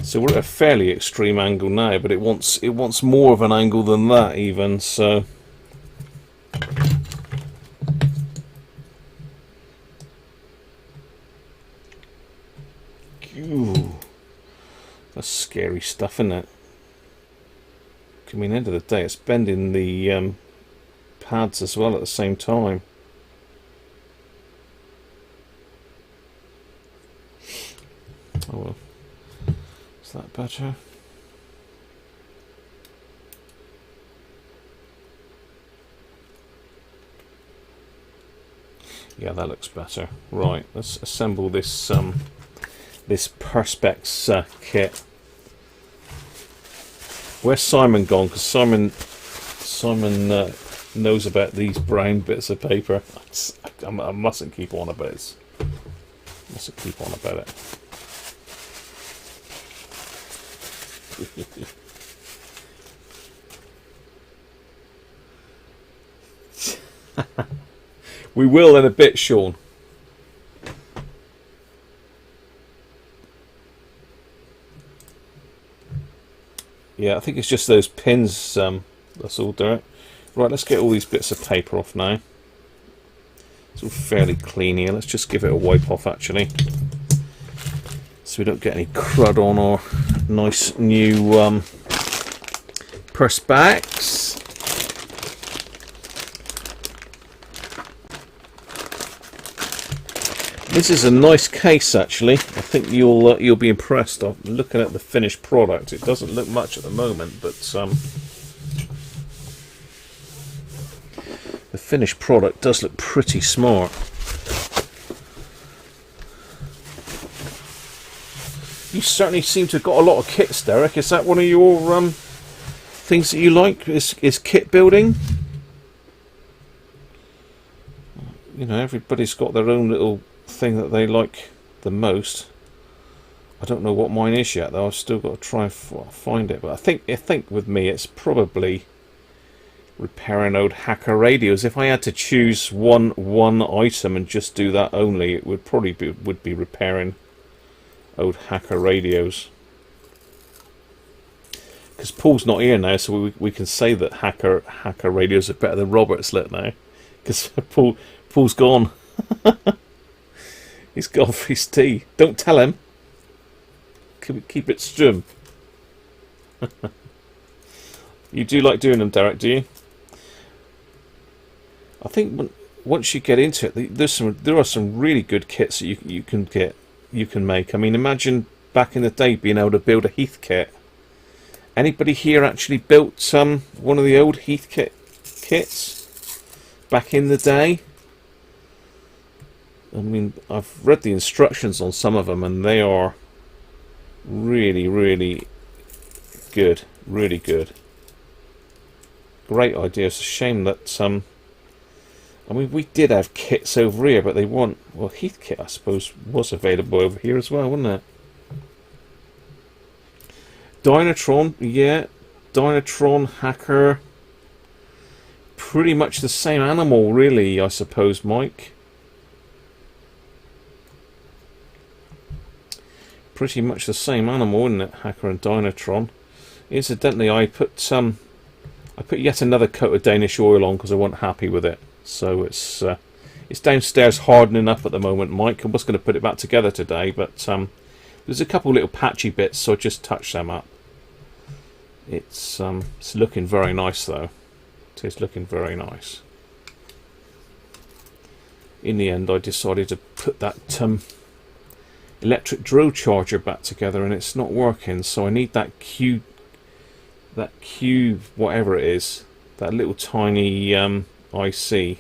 So we're at a fairly extreme angle now, but it wants more of an angle than that even, so ooh, that's scary stuff, isn't it? I mean, end of the day, it's bending the pads as well at the same time. Oh well. Is that better? Yeah, that looks better. Right, let's assemble this this Perspex kit. Where's Simon gone? Because Simon knows about these brown bits of paper. I mustn't keep on about it. Mustn't keep on about it. We will in a bit, Sean. Yeah, I think it's just those pins. That's all, Derrick. Right, let's get all these bits of paper off now. It's all fairly clean here. Let's just give it a wipe off actually, so we don't get any crud on our nice new purse bags. This is a nice case actually. I think you'll be impressed. I'm looking at the finished product. It doesn't look much at the moment, but the finished product does look pretty smart. You certainly seem to have got a lot of kits, Derrick. Is that one of your things that you like? Is kit building? You know, everybody's got their own little thing that they like the most. I don't know what mine is yet though. I've still got to try and find it, but I think with me it's probably repairing old hacker radios. If I had to choose one item and just do that only, it would probably be repairing old hacker radios, because Paul's not here now, so we can say that hacker radios are better than Robert's lit now, because Paul's gone. He's gone for his tea. Don't tell him. Keep it strum. You do like doing them, Derrick, do you? I think once you get into it, there are some really good kits that you can make. I mean, imagine back in the day being able to build a Heath kit. Anybody here actually built one of the old Heath kits back in the day? I mean, I've read the instructions on some of them, and they are really, really good. Really good. Great idea. It's a shame that I mean, we did have kits over here, but they weren't. Well, Heath kit, I suppose, was available over here as well, wasn't it? Dynatron, yeah. Dynatron, hacker. Pretty much the same animal, really, I suppose, Mike. Pretty much the same animal, isn't it? Hacker and Dynatron. Incidentally, I put yet another coat of Danish oil on because I wasn't happy with it. So it's downstairs hardening up at the moment, Mike. I was going to put it back together today, but there's a couple little patchy bits, so I just touched them up. It's looking very nice though. It is looking very nice. In the end, I decided to put that electric drill charger back together, and it's not working. So I need that Q whatever it is, that little tiny IC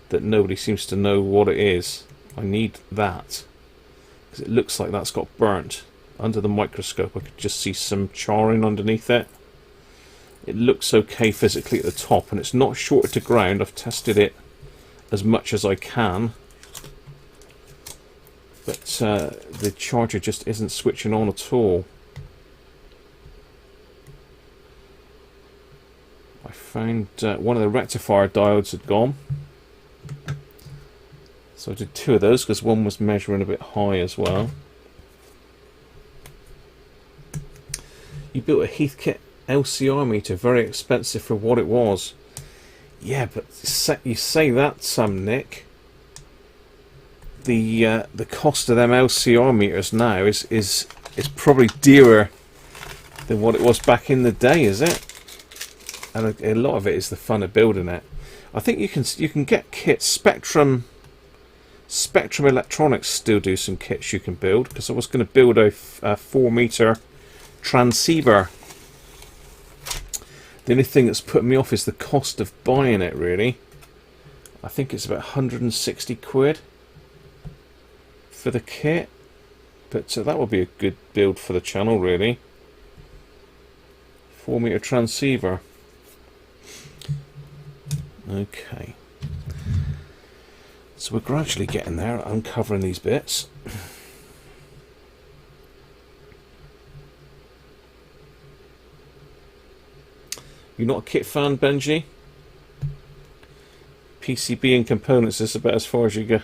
that nobody seems to know what it is. I need that because it looks like that's got burnt. Under the microscope I could just see some charring underneath it. It looks okay physically at the top, and it's not shorted to ground. I've tested it as much as I can, but the charger just isn't switching on at all. I found one of the rectifier diodes had gone, so I did two of those because one was measuring a bit high as well. You built a Heath kit LCR meter, very expensive for what it was. Yeah, but you say that, Nick. The cost of them LCR meters now is probably dearer than what it was back in the day, is it? And a lot of it is the fun of building it. I think you can get kits. Spectrum Electronics still do some kits you can build, because I was going to build a 4-meter transceiver. The only thing that's put me off is the cost of buying it, really. I think it's about 160 quid for the kit, but that would be a good build for the channel, really. 4-meter transceiver. Okay, so we're gradually getting there, uncovering these bits. You're not a kit fan, Benji? PCB and components is about as far as you go.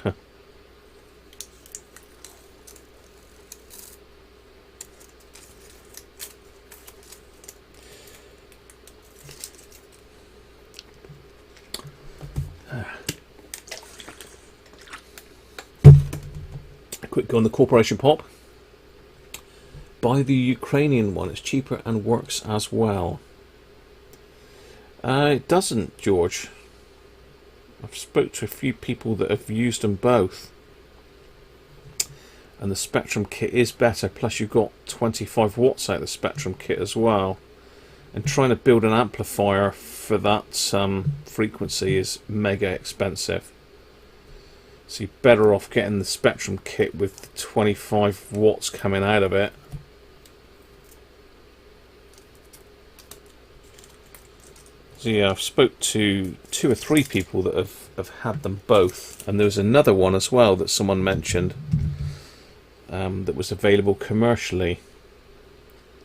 quick go on the corporation pop. Buy the Ukrainian one, it's cheaper and works as well. It doesn't, George. I've spoke to a few people that have used them both, and the Spectrum kit is better, plus you've got 25 watts out of the Spectrum kit as well, and trying to build an amplifier for that frequency is mega expensive. So you're better off getting the Spectrum kit with the 25 watts coming out of it. So yeah, I've spoke to 2 or 3 people that have had them both, and there was another one as well that someone mentioned that was available commercially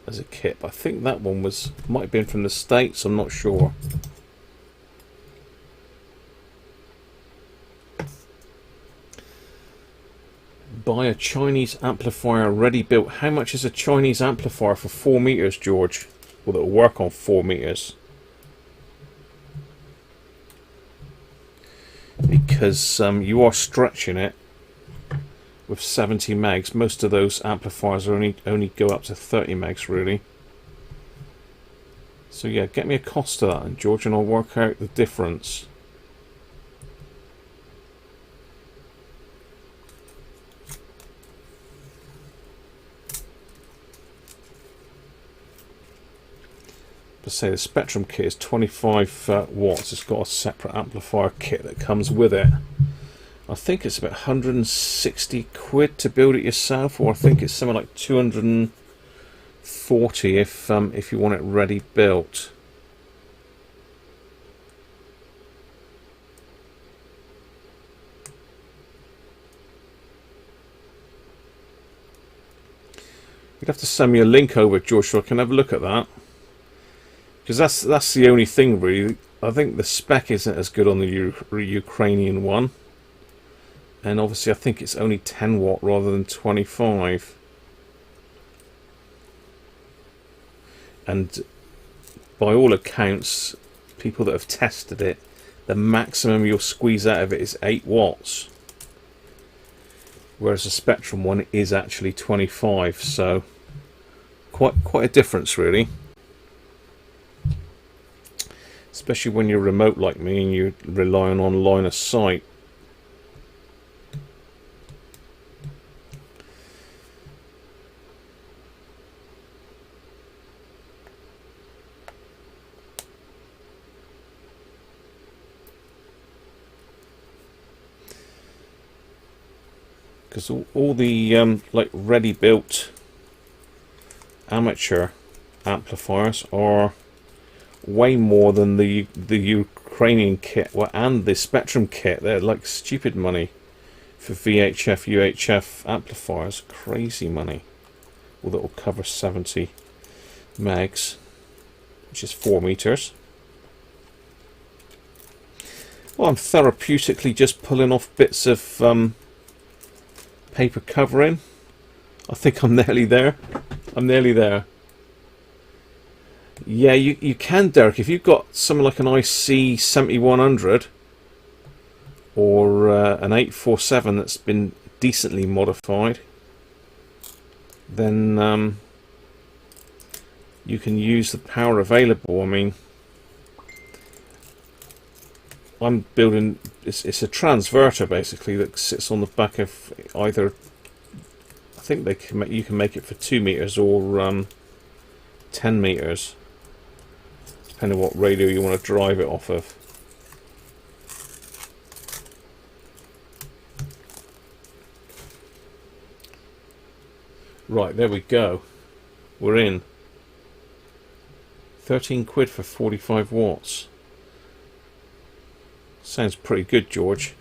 as a kit. But I think that one might have been from the States, I'm not sure. Buy a Chinese amplifier ready built. How much is a Chinese amplifier for 4 meters, George? Well, it'll work on 4 meters. Because you are stretching it with 70 megs. Most of those amplifiers are only go up to 30 megs really. So yeah, get me a cost of that, and George, and I'll work out the difference. But say the Spectrum kit is 25 watts. It's got a separate amplifier kit that comes with it. I think it's about 160 quid to build it yourself, or I think it's something like 240 if you want it ready built. You'd have to send me a link over, George, so I can have a look at that. Because that's the only thing really. I think the spec isn't as good on the Ukrainian one, and obviously I think it's only 10 watt rather than 25. And by all accounts, people that have tested it, the maximum you'll squeeze out of it is 8 watts, whereas the Spectrum one is actually 25. So quite a difference really. Especially when you're remote like me and you're relying on line of sight. Because all the like ready built amateur amplifiers are way more than the Ukrainian kit, well, and the Spectrum kit. They're like stupid money for VHF, UHF amplifiers. Crazy money. Well, that will cover 70 megs, which is 4 meters. Well, I'm therapeutically just pulling off bits of paper covering. I think I'm nearly there. I'm nearly there. Yeah, you can, Derrick, if you've got something like an IC 7100 or an 847 that's been decently modified, then you can use the power available. I mean, I'm building, it's a transverter basically that sits on the back of either, I think you can make it for 2 meters or 10 meters. Depending on what radio you want to drive it off of. Right, there we go. We're in. 13 quid for 45 watts. Sounds pretty good, George.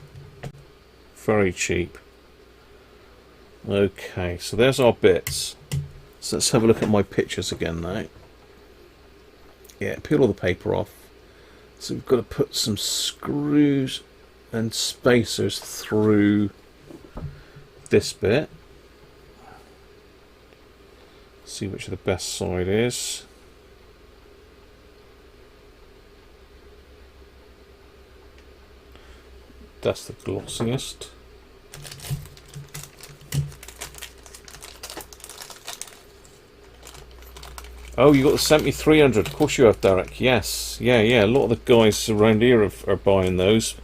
Very cheap. Okay, so there's our bits. So let's have a look at my pictures again now. Yeah, peel all the paper off. So we've got to put some screws and spacers through this bit. See which the best side is. That's the glossiest. Oh, you got the 7300. Of course you have, Derrick. Yes. Yeah, yeah. A lot of the guys around here are buying those.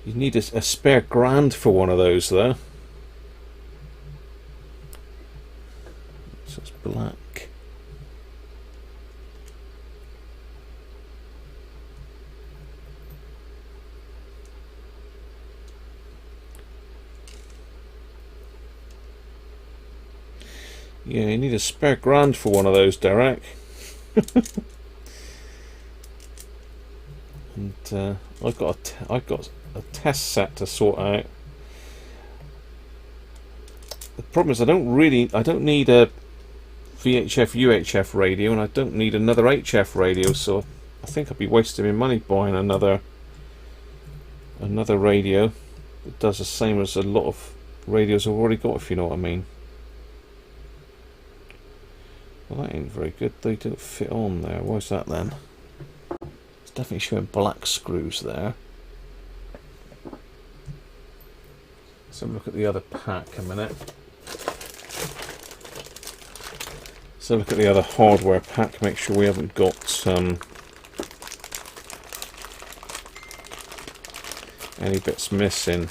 You need a spare grand for one of those, though. So it's black. Yeah, you need a spare grand for one of those, Derrick. And I've got a test set to sort out. The problem is I don't need a VHF UHF radio, and I don't need another HF radio, so I think I'd be wasting my money buying another radio that does the same as a lot of radios I've already got, if you know what I mean. Well, that ain't very good. They don't fit on there. Why's that then? It's definitely showing black screws there. Let's have a look at the other pack a minute. Let's have a look at the other hardware pack. Make sure we haven't got any bits missing.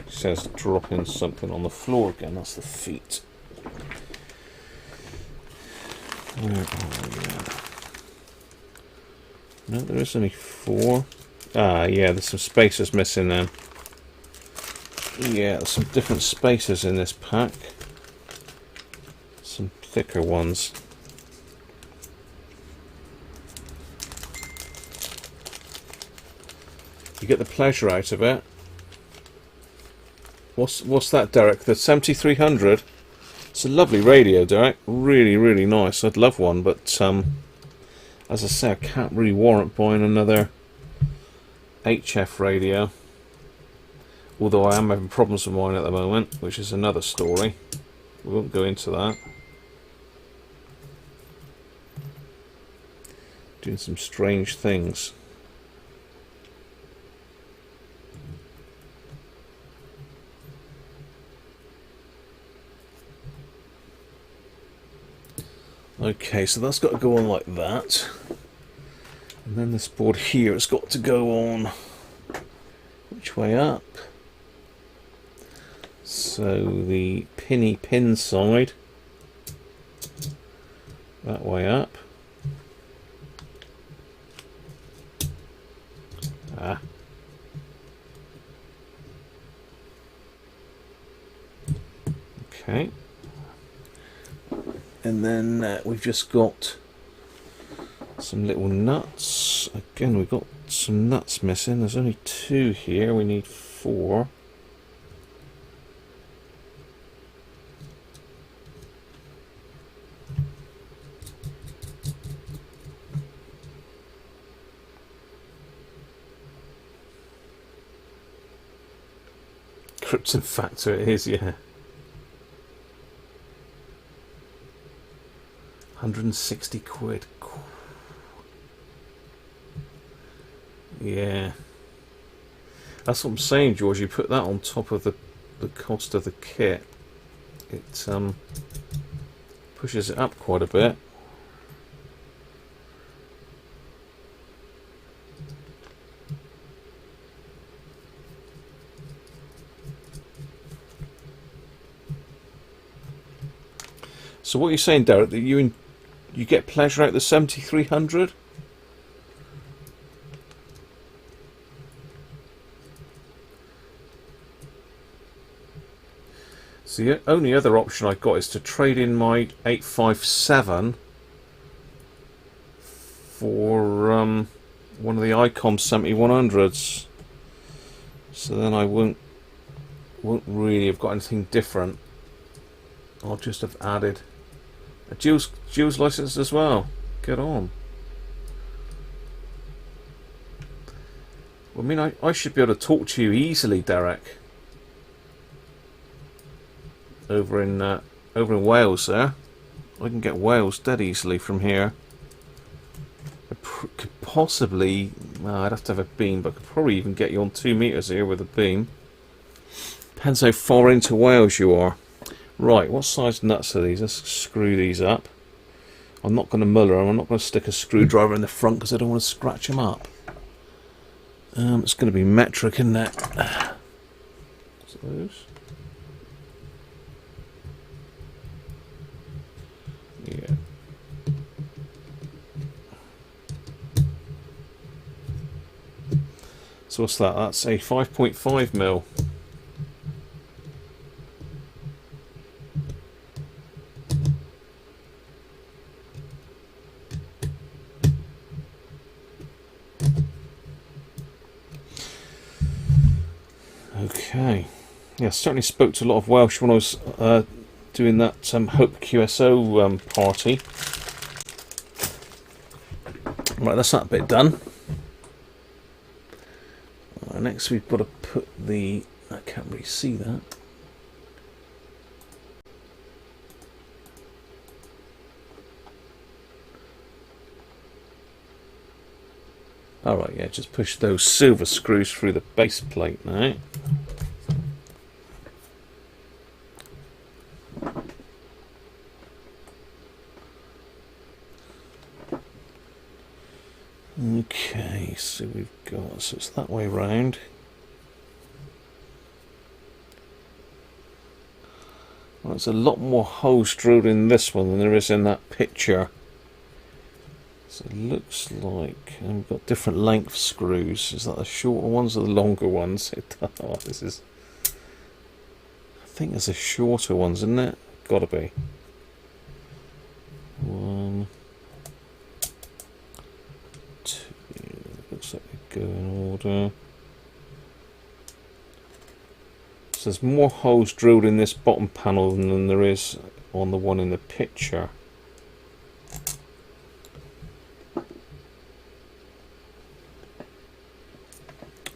Says dropping something on the floor again. That's the feet. Where are we at? No, there is only 4. Ah, yeah, there's some spacers missing then. Yeah, there's some different spacers in this pack. Some thicker ones. You get the pleasure out of it. What's that, Derrick? The 7300? It's a lovely radio, Derrick. Really, really nice. I'd love one, but as I say, I can't really warrant buying another HF radio. Although I am having problems with mine at the moment, which is another story. We won't go into that. Doing some strange things. Okay, so that's got to go on like that. And then this board here has got to go on which way up? So the pinny pin side that way up. Ah. Okay. And then we've just got some little nuts. Again, we've got some nuts missing. There's only 2 here. We need 4. Krypton factor it is, yeah. 160 quid. Yeah. That's what I'm saying, George. You put that on top of the cost of the kit. It pushes it up quite a bit. So what are you saying, Derrick? That you get pleasure out of the 7300? So the only other option I've got is to trade in my 857 for one of the ICOM 7100s. So then I won't really have got anything different. I'll just have added a Jules license as well. Get on. Well, I mean, I should be able to talk to you easily, Derrick. Over in Wales, there. I can get Wales dead easily from here. I could possibly, well, I'd have to have a beam, but I could probably even get you on 2 meters here with a beam. Depends how far into Wales you are. Right, what size nuts are these? Let's screw these up. I'm not going to muller them. I'm not going to stick a screwdriver in the front because I don't want to scratch them up. It's going to be metric, isn't it? What's those? Yeah. So what's that? That's a 5.5mm. Okay. Yeah, certainly spoke to a lot of Welsh when I was doing that Hope QSO party. Right, that's that bit done. Next we've got to put the... I can't really see that. Alright, yeah, just push those silver screws through the base plate now. Okay, so we've got... so it's that way round. Well, there's a lot more holes drilled in this one than there is in that picture. So it looks like we've got different length screws. Is that the shorter ones or the longer ones? Oh, this is... I think there's the shorter ones, isn't it? Gotta be. 1, 2. Looks like they go in order. So there's more holes drilled in this bottom panel than there is on the one in the picture.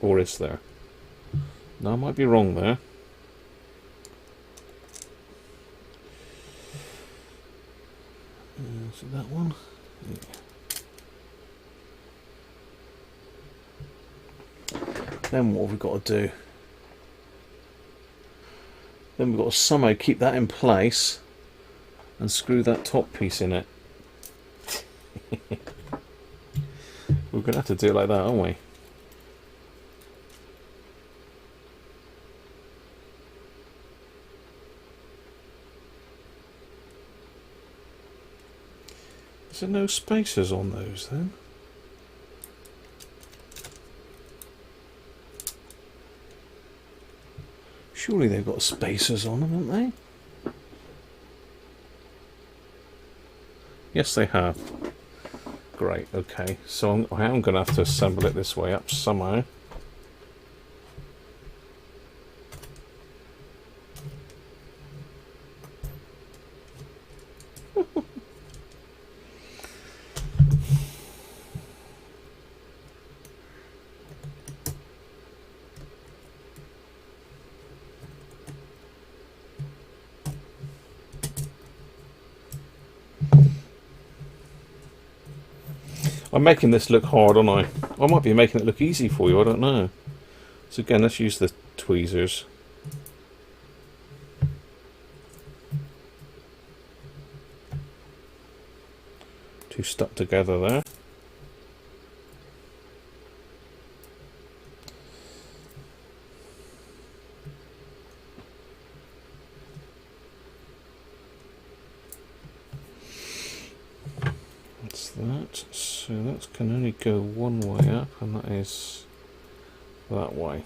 Or is there? No, I might be wrong there. Is it that one? Yeah. Then what have we got to do? Then we've got to somehow keep that in place and screw that top piece in it. We're going to have to do it like that, aren't we? Is there no spacers on those then? Surely they've got spacers on them, haven't they? Yes, they have. Great, okay. So I am going to have to assemble it this way up somehow. I'm making this look hard, aren't I? I might be making it look easy for you, I don't know. So again, let's use the tweezers. Two stuck together there. That, so that can only go one way up, and that is that way.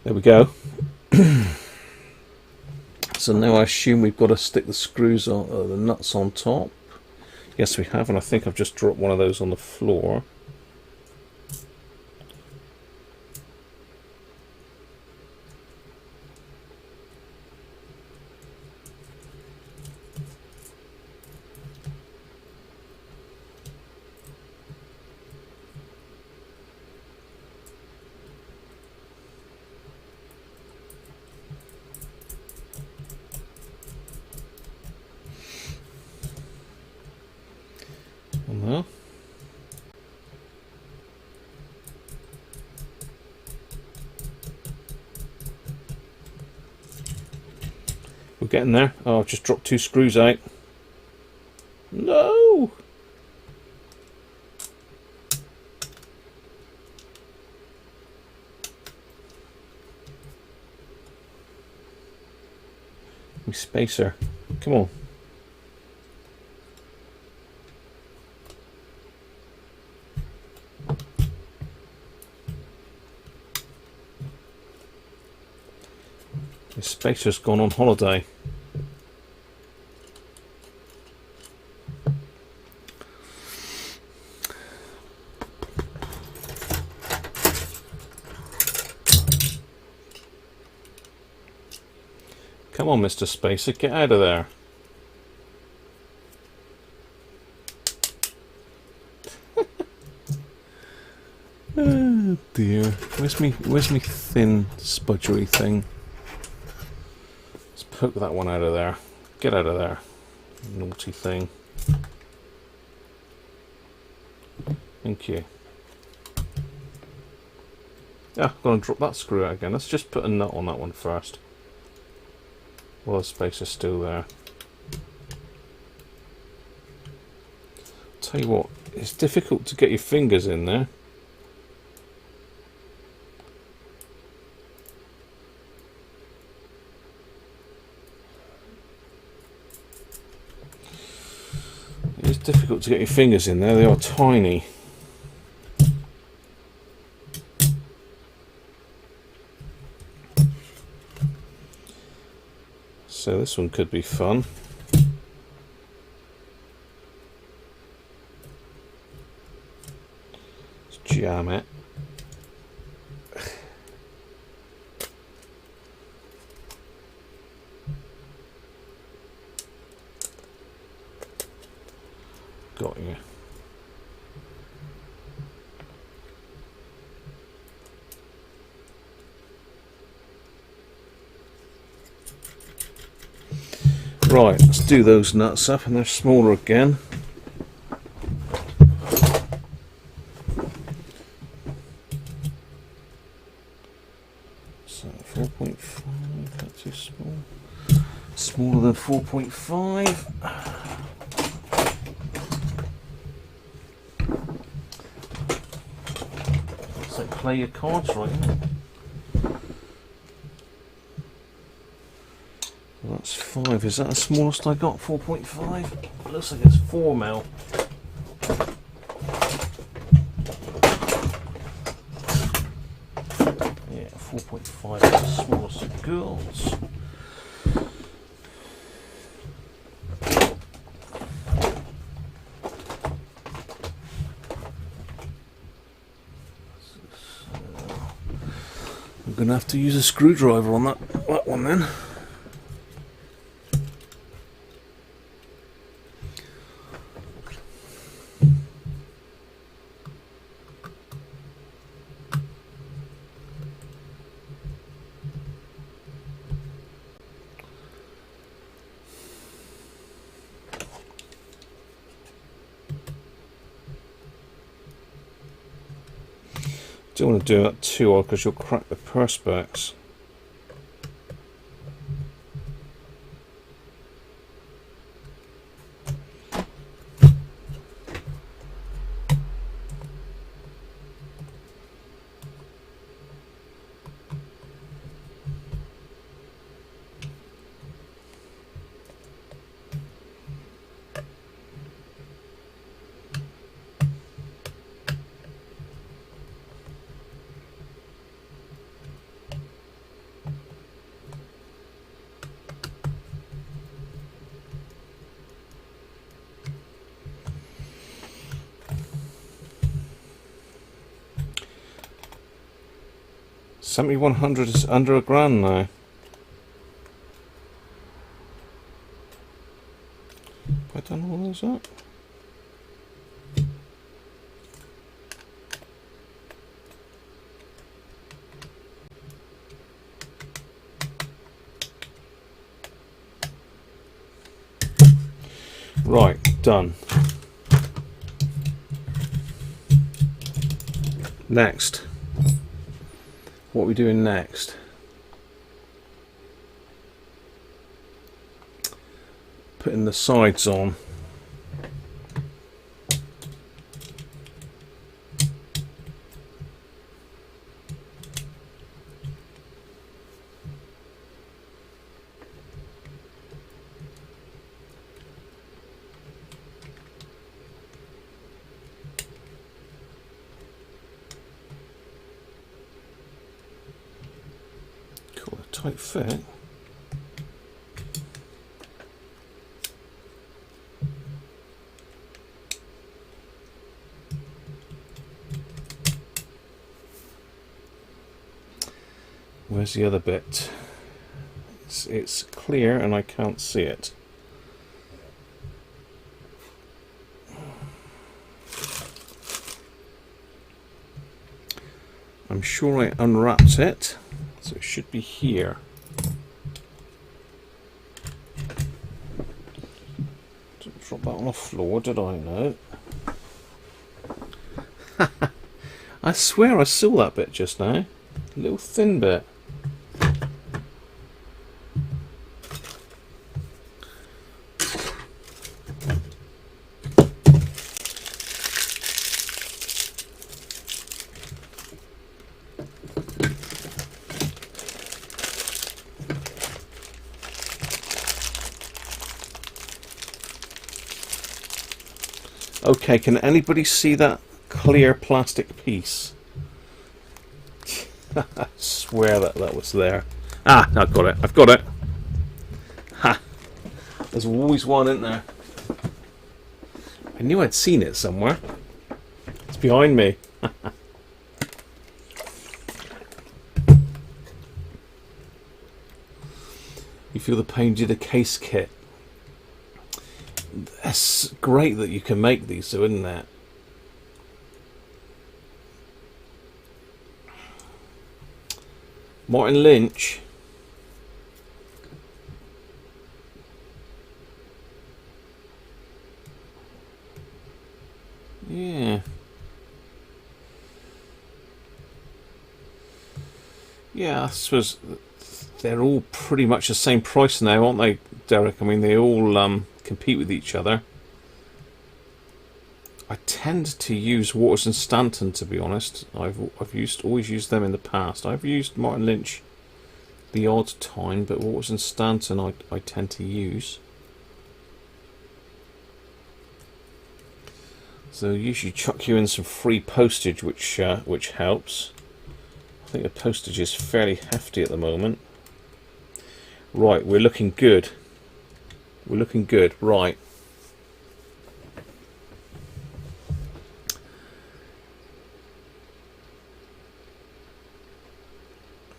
There we go. So now I assume we've got to stick the screws on, the nuts on top. Yes, we have, and I think I've just dropped one of those on the floor. We're getting there. Oh, I've just dropped 2 screws out. No! My spacer. Come on. The spacer's gone on holiday. Come on, Mr. Spacer, get out of there. Oh dear. Where's me thin spudgery thing? Let's poke that one out of there. Get out of there. Naughty thing. Thank you. Yeah, I'm gonna drop that screw out again. Let's just put a nut on that one first. Well, the spacer's still there. Tell you what, it's difficult to get your fingers in there. It's difficult to get your fingers in there, they are tiny. So this one could be fun. Let's jam it. Got you. Right, let's do those nuts up, and they're smaller again. So 4.5, that's too small. Smaller than 4.5. So play your cards right, isn't it? That's 5. Is that the smallest I got? 4.5? Looks like it's 4 mil. Yeah, 4.5 is the smallest of girls. I'm going to have to use a screwdriver on that one then. Don't want to do that too hard because you'll crack the purse backs. $7,100 is under $1,000 now. Have I done all those up? Right, done. Next. What are we doing next? putting the sides on. Cool, a tight fit. Where's the other bit? It's clear and I can't see it. I'm sure I unwrapped it, so it should be here. Didn't drop that on the floor, did I? No. I swear I saw that bit just now. A little thin bit. Okay, can anybody see that clear plastic piece? I swear that was there. Ah, I've got it. I've got it. Ha! There's always one in there. I knew I'd seen it somewhere. It's behind me. You feel the pain due to the case kit. That's great that you can make these, though, isn't it? Martin Lynch. Yeah. Yeah, I suppose they're all pretty much the same price now, aren't they, Derrick? I mean, they all compete with each other. I tend to use Waters and Stanton, to be honest. I've always used them in the past. I've used Martin Lynch the odd time, but Waters and Stanton I tend to use. So usually chuck you in some free postage, which helps. I think the postage is fairly hefty at the moment. Right, we're looking good. We're looking good. Right.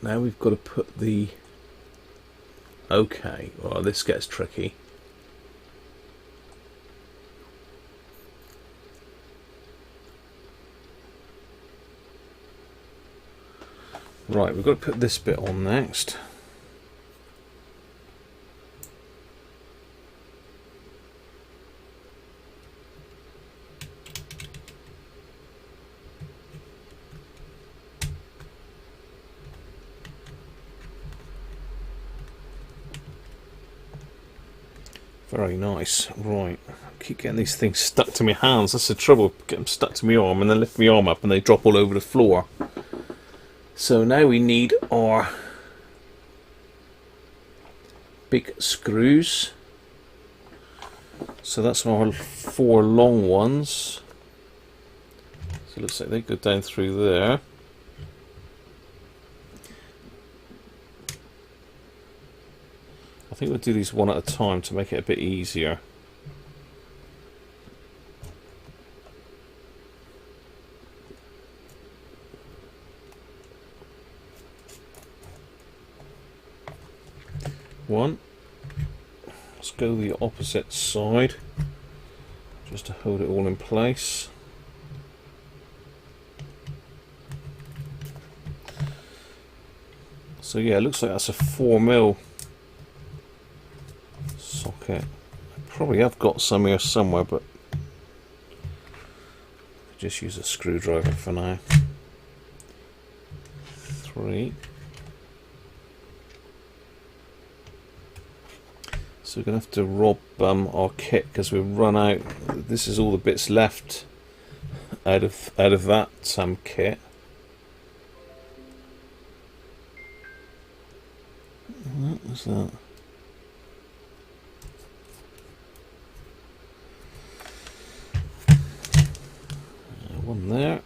Now we've got to put the... Okay, well, this gets tricky. Right, we've got to put this bit on next. Very nice. Right, I keep getting these things stuck to my hands. That's the trouble. Get them stuck to my arm and then lift my arm up and they drop all over the floor. So now we need our big screws. So that's our 4 long ones. So it looks like they go down through there. I think we'll do these one at a time to make it a bit easier. One. Let's go the opposite side just to hold it all in place. So yeah, it looks like that's a 4mm socket. I probably have got some here somewhere, but just use a screwdriver for now. 3. So we're going to have to rob our kit because we've run out. This is all the bits left out of that kit. What was that? One there.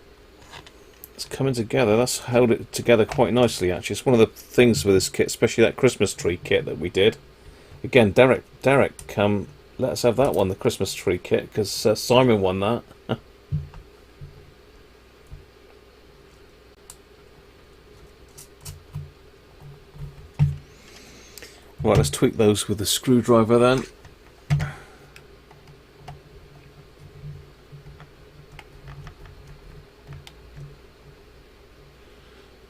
It's coming together. That's held it together quite nicely, actually. It's one of the things with this kit, especially that Christmas tree kit that we did. Again, Derrick, let us have that one, the Christmas tree kit, because Simon won that. Right, let's tweak those with the screwdriver then.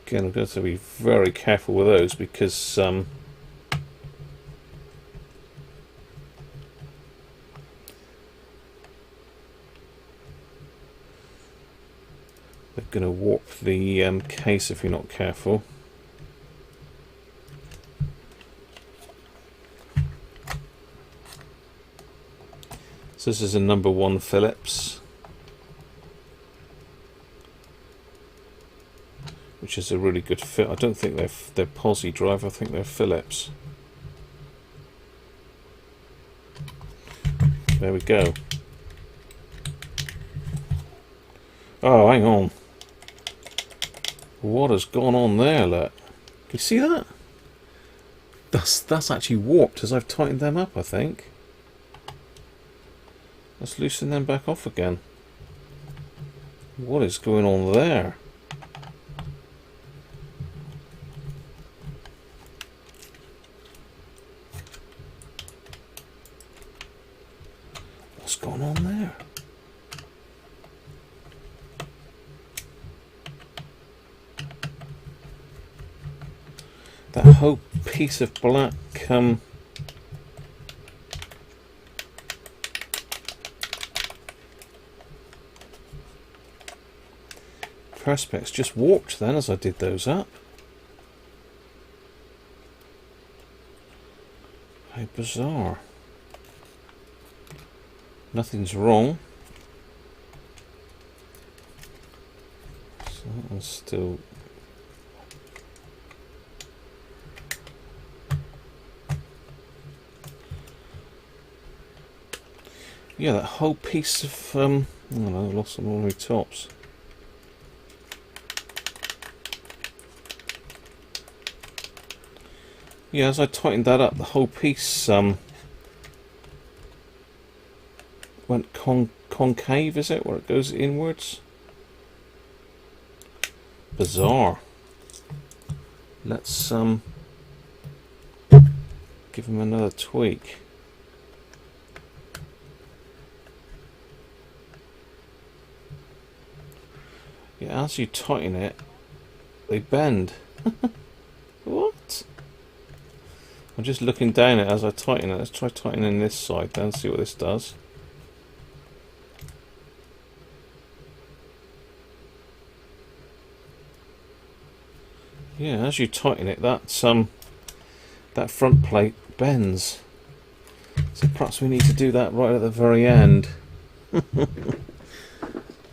Again, I'm going to have to be very careful with those because they're going to warp the case if you're not careful. So this is a number 1 Phillips, which is a really good fit. I don't think they're posi drive. I think they're Phillips. There we go. Oh, hang on. What has gone on there? Look, can you see that? That's actually warped as I've tightened them up, I think. Let's loosen them back off again. What is going on there? What's going on there? That whole piece of black perspex just warped then as I did those up. How bizarre. Nothing's wrong. So that one's still... Yeah, that whole piece of... I don't know, I lost some of my tops. Yeah, as I tightened that up, the whole piece went concave, is it? Where it goes inwards? Bizarre. Let's give him another tweak. Yeah, as you tighten it, they bend. What? I'm just looking down it as I tighten it. Let's try tightening this side then, see what this does. Yeah, as you tighten it, that front plate bends. So perhaps we need to do that right at the very end.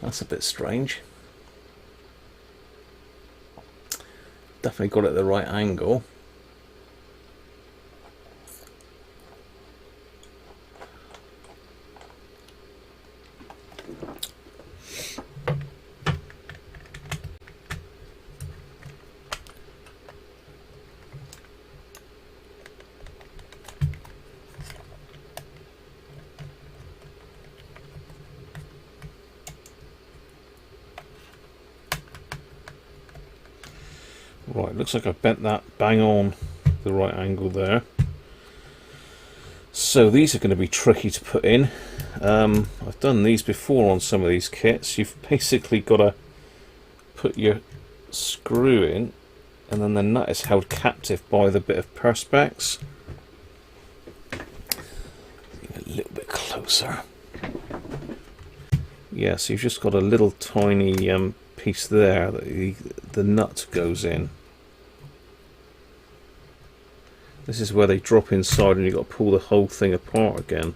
That's a bit strange. Definitely got it at the right angle. Right, looks like I've bent that bang on the right angle there. So these are going to be tricky to put in. I've done these before on some of these kits. You've basically got to put your screw in and then the nut is held captive by the bit of perspex. A little bit closer. Yeah, so you've just got a little tiny piece there that the nut goes in. This is where they drop inside and you've got to pull the whole thing apart again.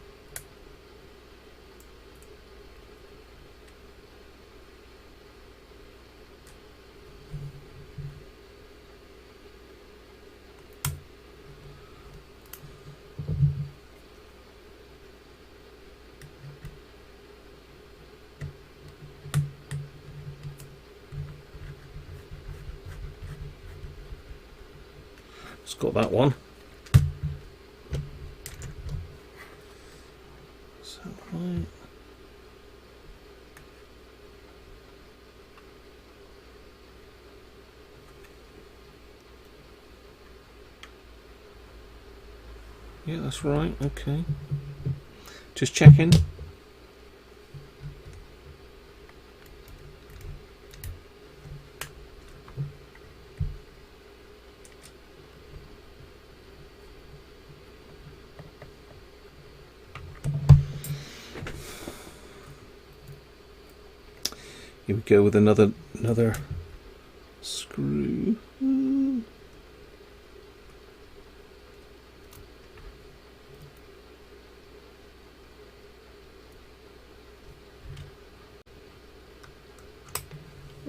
It's got that one. Is that right? Yeah, that's right. Okay. Just checking. Here we go with another screw.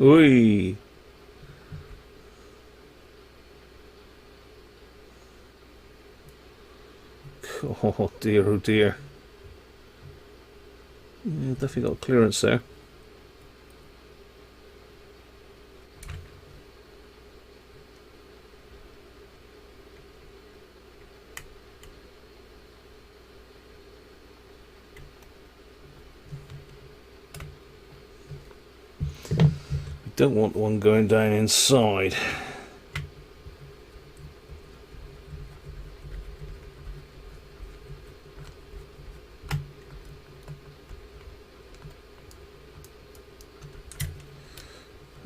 Oi! Oh dear, oh dear. Yeah, definitely got clearance there. Don't want one going down inside.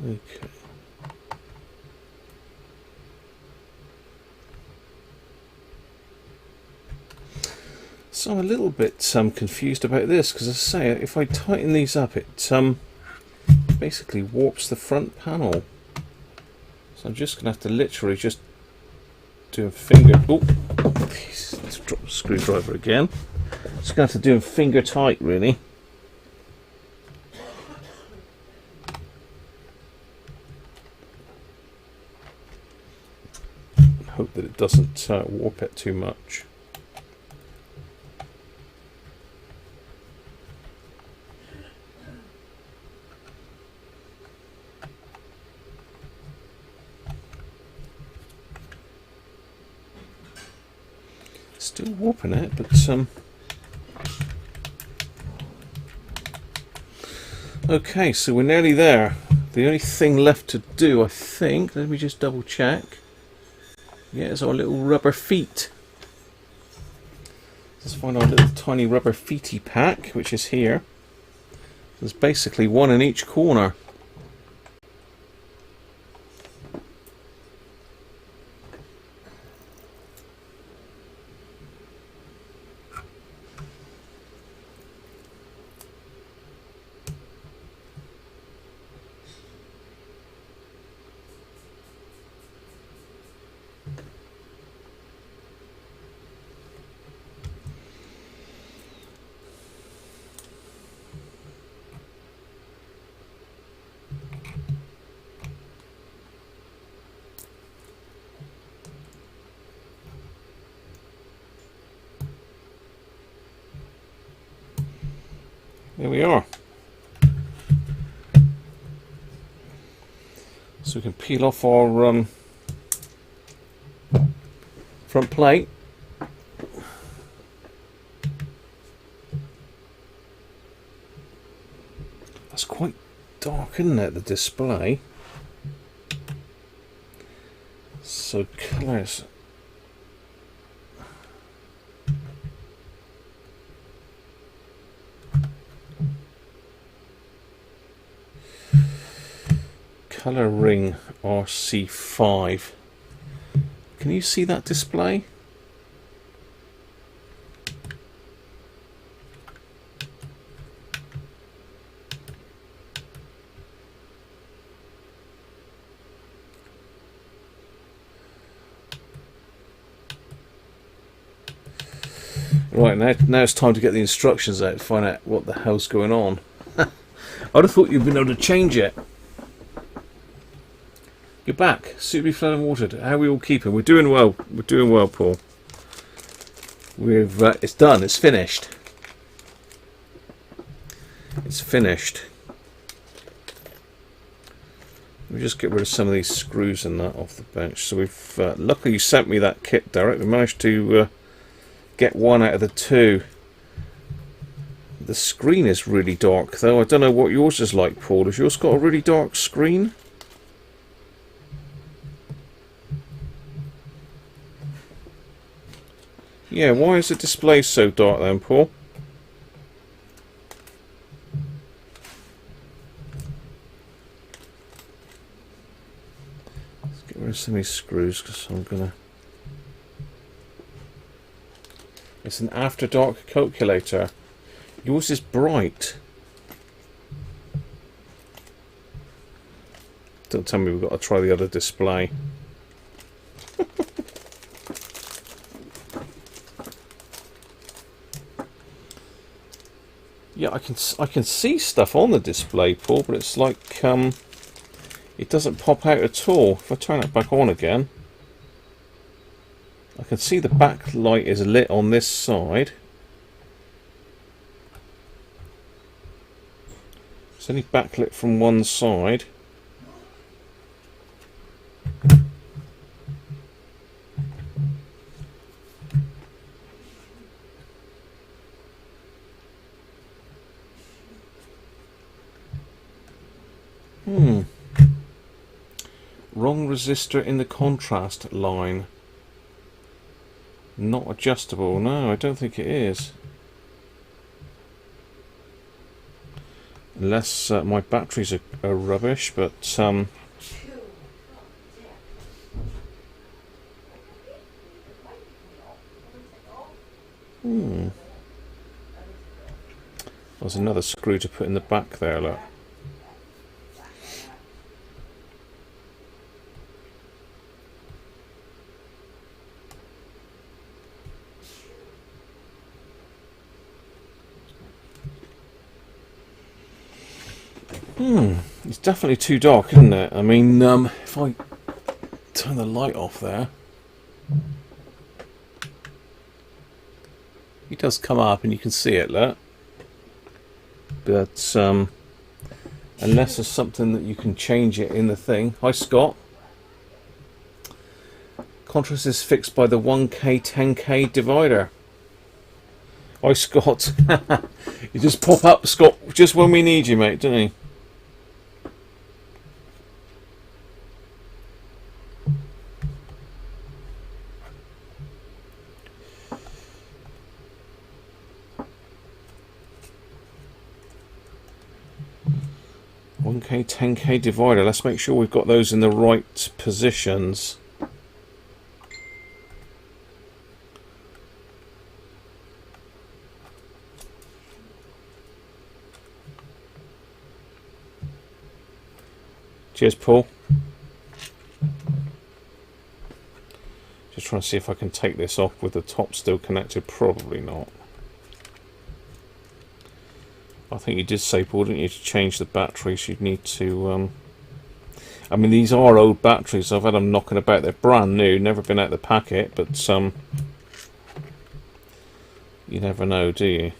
Okay. So I'm a little bit confused about this, because as I say, if I tighten these up, it basically warps the front panel. So I'm just going to have to literally just do a finger... Oh, let's drop the screwdriver again. Just going to have to do them finger tight, really. Hope that it doesn't warp it too much. Still warping it, but okay, so we're nearly there. The only thing left to do, I think, let me just double check. Yeah, it's our little rubber feet. Let's find our little tiny rubber feety pack, which is here. There's basically one in each corner. There we are. So we can peel off our front plate. That's quite dark, isn't it, the display? So colours. Colour ring RC5. Can you see that display? Right, now it's time to get the instructions out to find out what the hell's going on. I'd have thought you'd been able to change it. You're back, suitably fed and watered. How are we all keeping? We're doing well. We're doing well, Paul. We've it's done. It's finished. It's finished. Let me just get rid of some of these screws and that off the bench. So we've luckily you sent me that kit, Derrick. We managed to get one out of the two. The screen is really dark, though. I don't know what yours is like, Paul. Has yours got a really dark screen? Yeah, why is the display so dark then, Paul? Let's get rid of some of these screws because I'm gonna... It's an after dark calculator. Yours is bright. Don't tell me we've got to try the other display. Yeah, I can see stuff on the display, Paul, but it's like it doesn't pop out at all. If I turn it back on again, I can see the backlight is lit on this side. It's only backlit from one side. Wrong resistor in the contrast line. Not adjustable. No, I don't think it is. Unless my batteries are rubbish, but there's another screw to put in the back there, look. It's definitely too dark, isn't it? I mean, if I turn the light off there, it does come up and you can see it, look. But unless there's something that you can change it in the thing. Hi, Scott. Contrast is fixed by the 1K 10K divider. Hi, Scott. You just pop up, Scott, just when we need you, mate, don't you? Okay, 10K divider. Let's make sure we've got those in the right positions. Cheers, Paul. Just trying to see if I can take this off with the top still connected. Probably not. I think you did say, Paul, didn't you, to change the batteries you'd need to... I mean, these are old batteries. I've had them knocking about. They're brand new, never been out of the packet, but you never know, do you?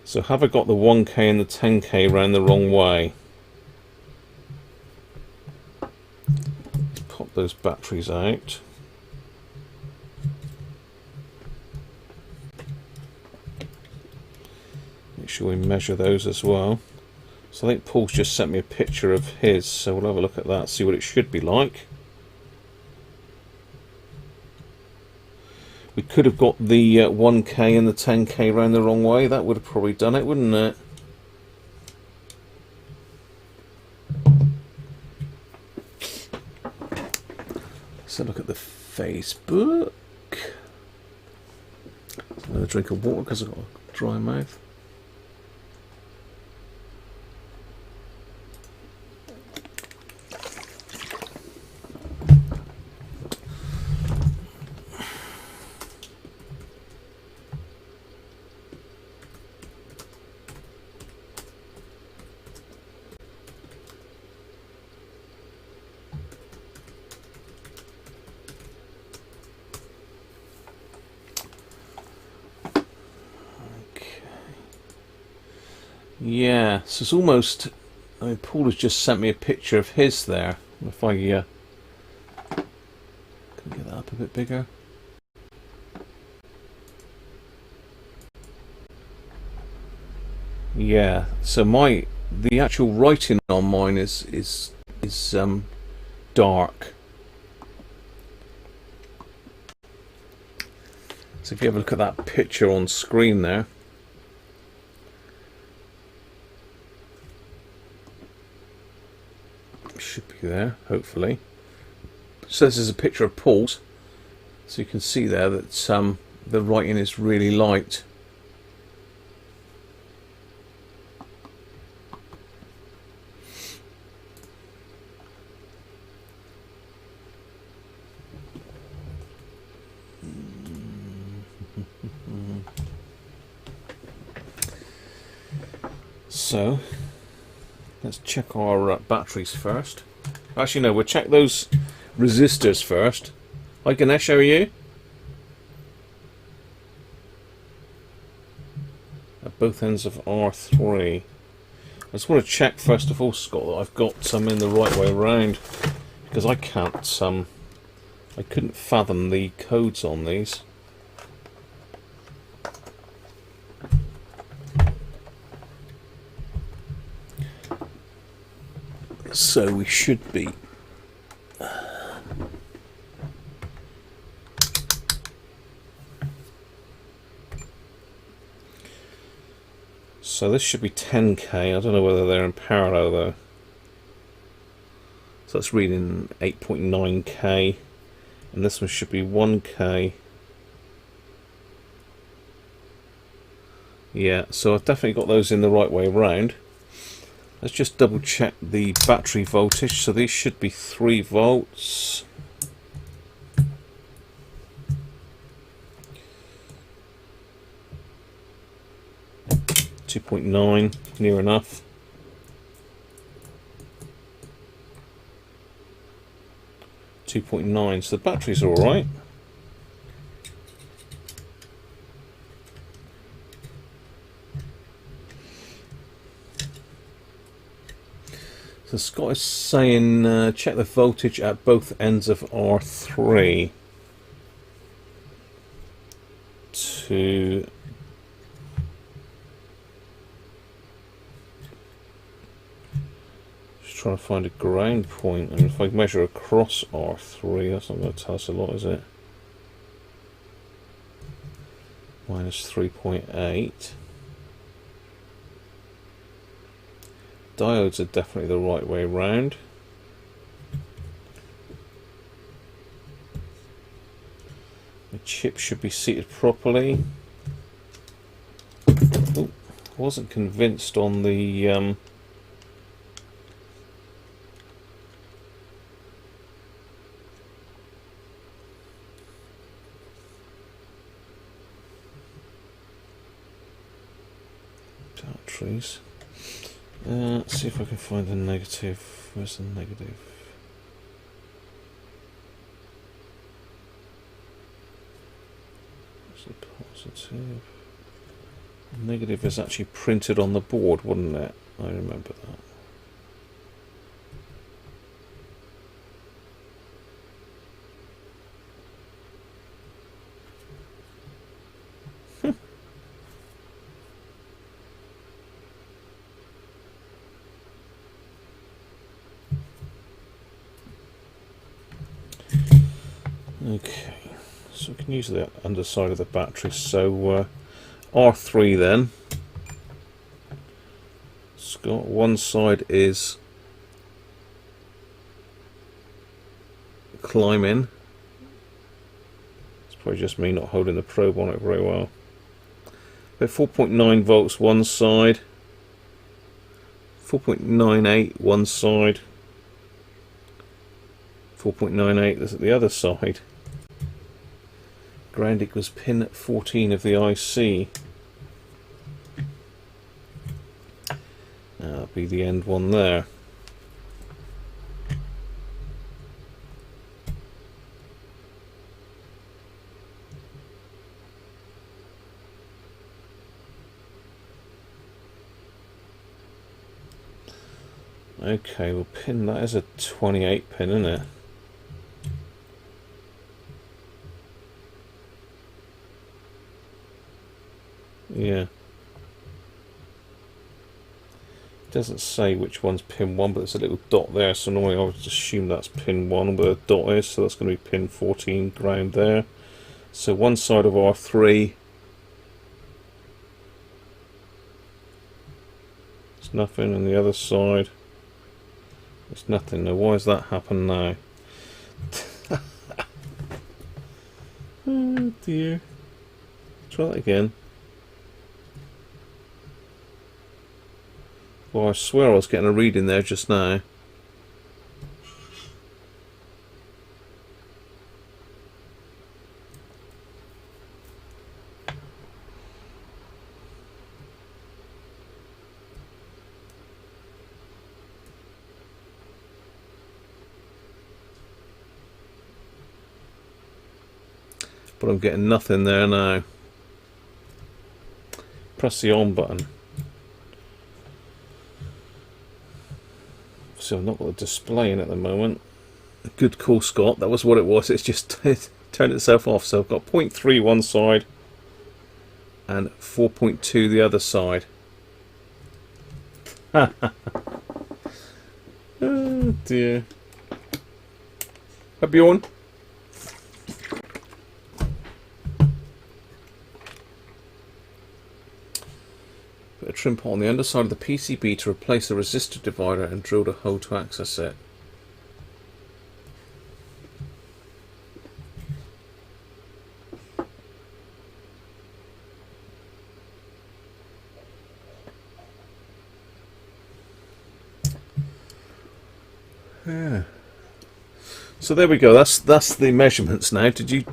So have I got the 1K and the 10K round the wrong way? Let's pop those batteries out. Make sure we measure those as well. So I think Paul's just sent me a picture of his, so we'll have a look at that, see what it should be like. We could have got the 1K and the 10K round the wrong way. That would have probably done it, wouldn't it? So look at the Facebook. Another drink of water because I've got a dry mouth. Yeah, so it's almost. I mean, Paul has just sent me a picture of his there. If I can get that up a bit bigger. Yeah, so the actual writing on mine is dark. So if you have a look at that picture on screen there, it should be there, hopefully. So this is a picture of Paul's. So you can see there that the writing is really light. So let's check our batteries first. Actually, no, we'll check those resistors first. Hi Ganesh, how are you? At both ends of R3. I just want to check first of all, Scott, that I've got some in the right way around, because I can't I couldn't fathom the codes on these. So we should be so this should be 10k. I don't know whether they're in parallel though. So that's reading 8.9k, and this one should be 1k. Yeah, so I've definitely got those in the right way around. Let's just double check the battery voltage. So these should be 3 volts. .9, near enough. .9, so the batteries are alright. So Scott is saying check the voltage at both ends of R3 to just trying to find a ground point. And if I measure across R3, that's not going to tell us a lot, is it? Minus 3.8. Diodes are definitely the right way round. The chip should be seated properly. Oh, wasn't convinced on the batteries. Let's see if I can find the negative. Where's the negative? Where's the positive? The negative is actually printed on the board, wouldn't it? I remember that. Okay, so we can use the underside of the battery. So R3 then. It's got one side is climbing. It's probably just me not holding the probe on it very well. But 4.9 volts one side, 4.98 one side, 4.98 that's at the other side. Ground equals pin 14 of the IC. That'll be the end one there. Okay, we'll pin that as a 28 pin, isn't it? Yeah. It doesn't say which one's pin 1, but there's a little dot there, so normally I would assume that's pin 1 where the dot is, so that's going to be pin 14 ground there. So one side of R3, there's nothing, and the other side, there's nothing. Now why has that happened now? Oh dear. Try that again. Well, I swear I was getting a reading there just now. But I'm getting nothing there now. Press the on button. So I've not got a display in at the moment. Good call, Scott. That was what it was. It's just turned itself off. So I've got 0.3 one side and 4.2 the other side. Oh dear. A Bjorn. Put a trim pot on the underside of the PCB to replace the resistor divider and drilled a hole to access it. Yeah. So there we go. That's the measurements now. Did you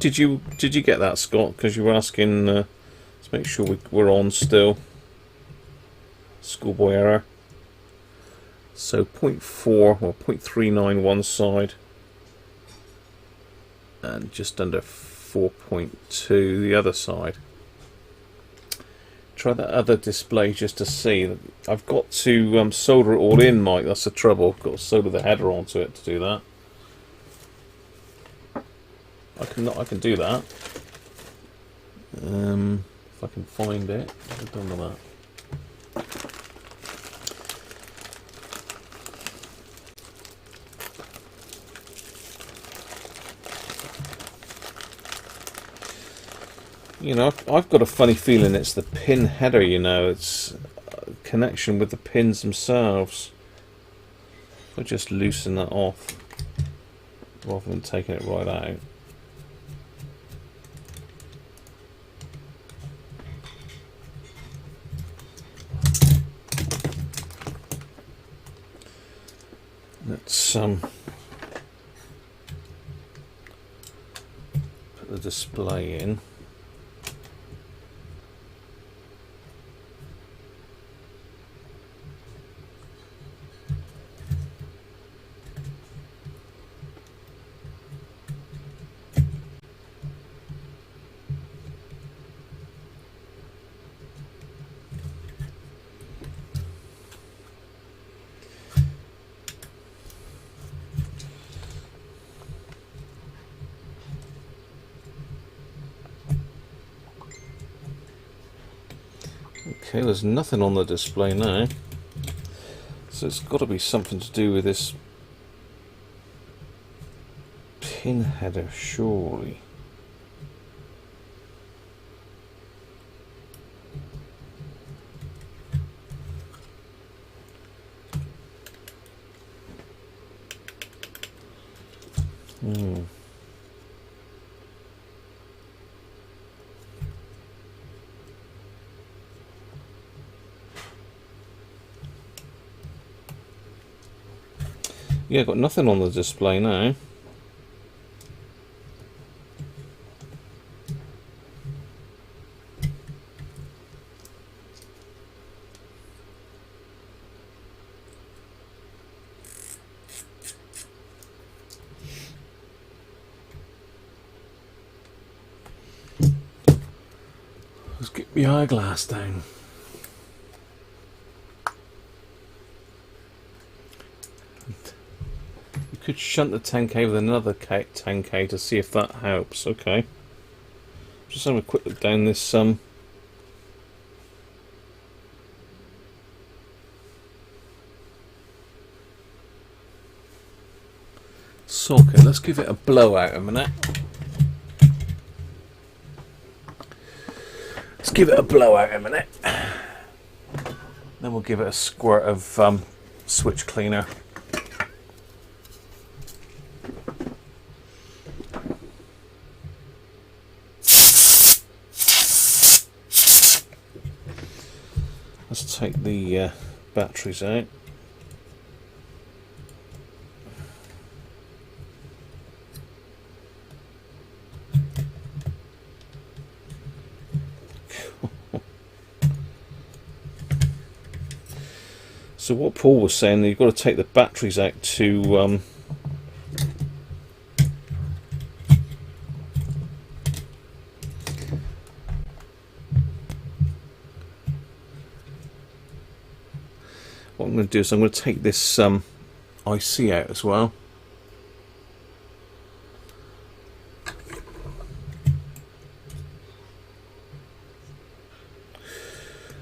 get that, Scott? Because you were asking. Let's make sure we're on still. Schoolboy error. So 0.4 or 0.39 one side, and just under 4.2 the other side. Try that other display just to see. I've got to solder it all in, Mike. That's the trouble. I've got to solder the header onto it to do that. I can do that. If I can find it. I've done with that. You know, I've got a funny feeling it's the pin header, you know, it's a connection with the pins themselves. I'll just loosen that off rather than taking it right out. Let's put the display in. Okay, there's nothing on the display now, so it's got to be something to do with this pin header, surely. Yeah, got nothing on the display now. Let's get my eyeglass down. could shunt the 10k with another 10k to see if that helps. Okay. Just have a quick look down this socket. Let's give it a blowout a minute. Let's give it a blowout a minute. Then we'll give it a squirt of switch cleaner. Let's take the batteries out. So what Paul was saying, you've got to take the batteries out to what I'm going to do is I'm going to take this IC out as well.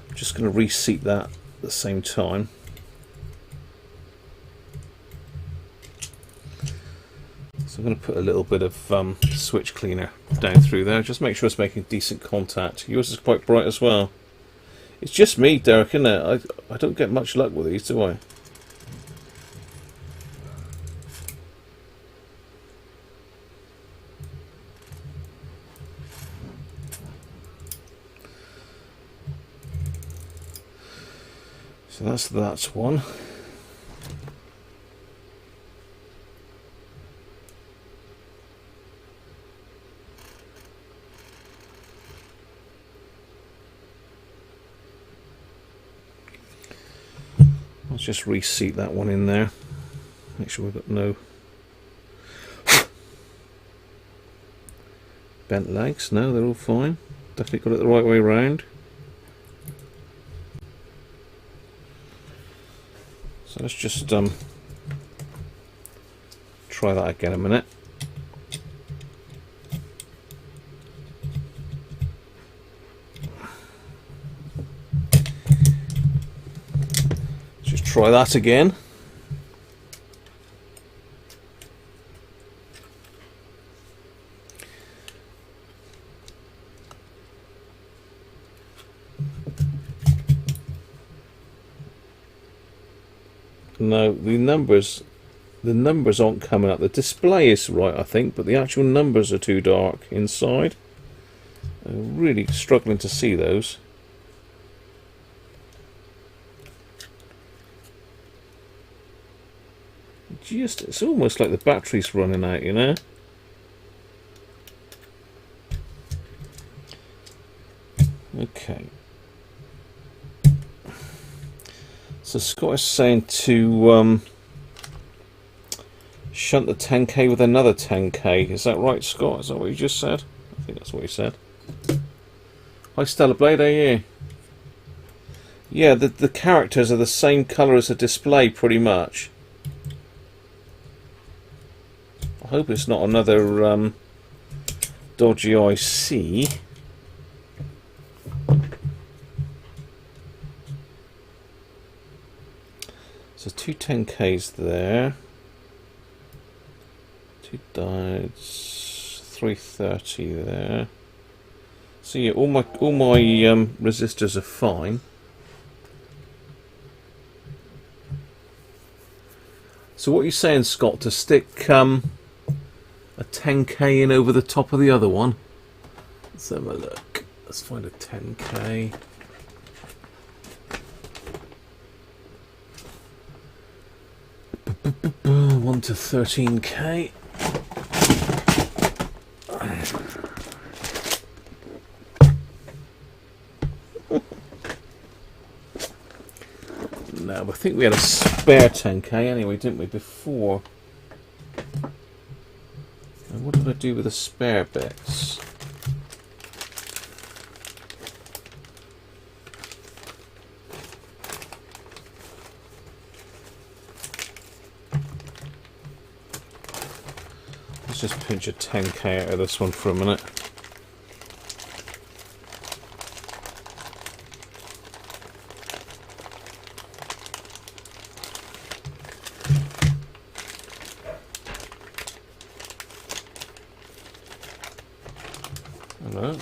I'm just going to reseat that at the same time. So I'm going to put a little bit of switch cleaner down through there. Just make sure it's making decent contact. Yours is quite bright as well. It's just me, Derrick, isn't it? I don't get much luck with these, do I? So that's that one. Let's just reseat that one in there. Make sure we've got no bent legs. No, they're all fine. Definitely got it the right way round. So let's just try that again a minute. Try that again. No, the numbers aren't coming up. The display is right, I think, but the actual numbers are too dark inside. I'm really struggling to see those. It's almost like the battery's running out, you know. Okay. So Scott is saying to shunt the 10k with another 10k. Is that right, Scott? Is that what you just said? I think that's what you said. Hi, Stella Blade, are you? Yeah, the characters are the same colour as the display, pretty much. I hope it's not another dodgy IC. So two 10Ks there, two diodes, 330 there. So yeah, all my resistors are fine. So what are you saying, Scott? To stick a 10k in over the top of the other one? Let's have a look. Let's find a 10k. One to 13k. No, I think we had a spare 10k anyway, didn't we, before? And what did I do with the spare bits? Let's just pinch a 10k out of this one for a minute. Hello.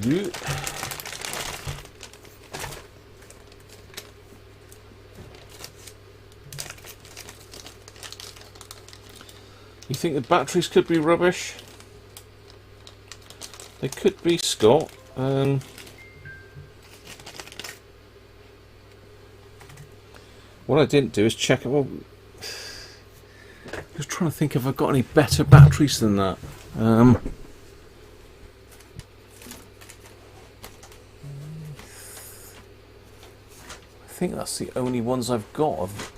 You. You think the batteries could be rubbish? They could be, Scott. What I didn't do is check it. Well, I was trying to think if I've got any better batteries than that. I think that's the only ones I've got of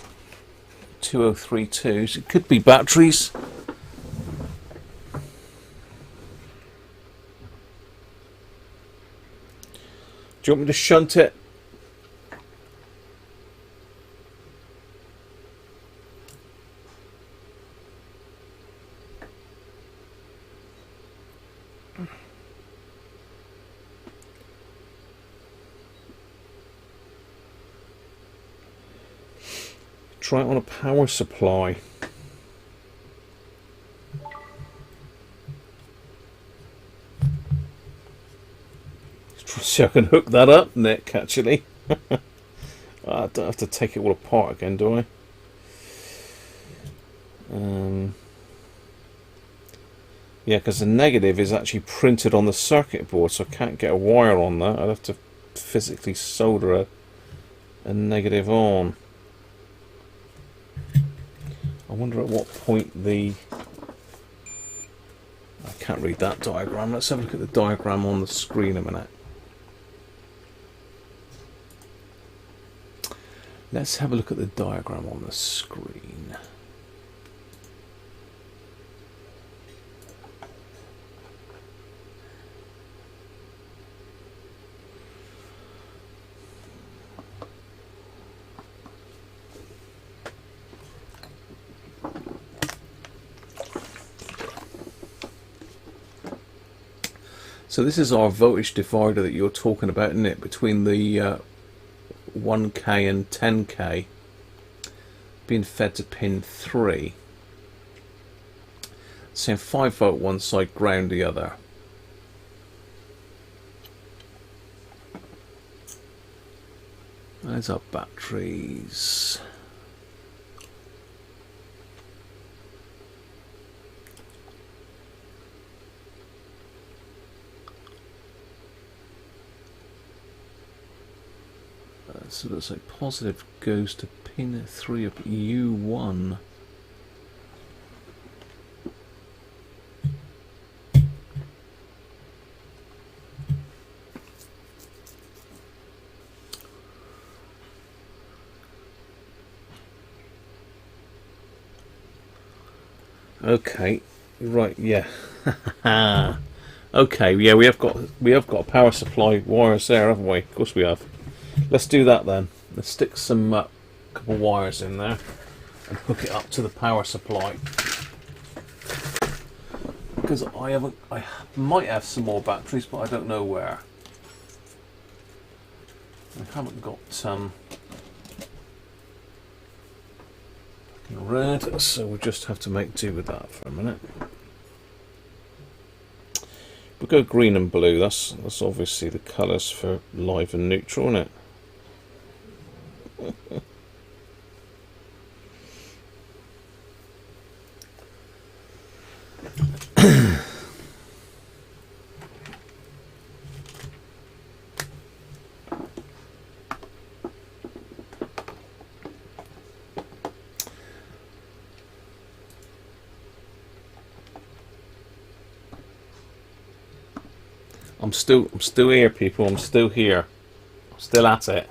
2032s. It could be batteries. Do you want me to shunt it? Try it on a power supply. See, I can hook that up, Nick, actually. I don't have to take it all apart again, do I? Yeah, because the negative is actually printed on the circuit board, so I can't get a wire on that. I'd have to physically solder a negative on. I wonder at what point the... I can't read that diagram. Let's have a look at the diagram on the screen a minute. Let's have a look at the diagram on the screen. So this is our voltage divider that you're talking about, isn't it? Between the 1K and 10K being fed to pin 3. So 5 volt one side, ground the other. There's our batteries. So it looks like positive goes to pin 3 of U1. Okay, right, yeah. Okay, yeah, we have got power supply wires there, haven't we? Of course we have. Let's do that then. Let's stick some couple wires in there and hook it up to the power supply. Because I might have some more batteries, but I don't know where. I haven't got red, so we'll just have to make do with that for a minute. We'll go green and blue. That's obviously the colours for live and neutral, isn't it? I'm still here, people. I'm still here. I'm still at it.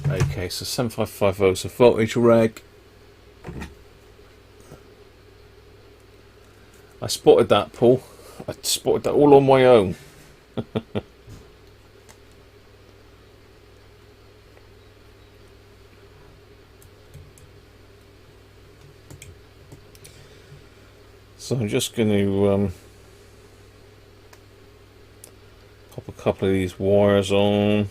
Okay, so 755 volts of voltage reg. I spotted that, Paul. I spotted that all on my own. So I'm just going to pop a couple of these wires on.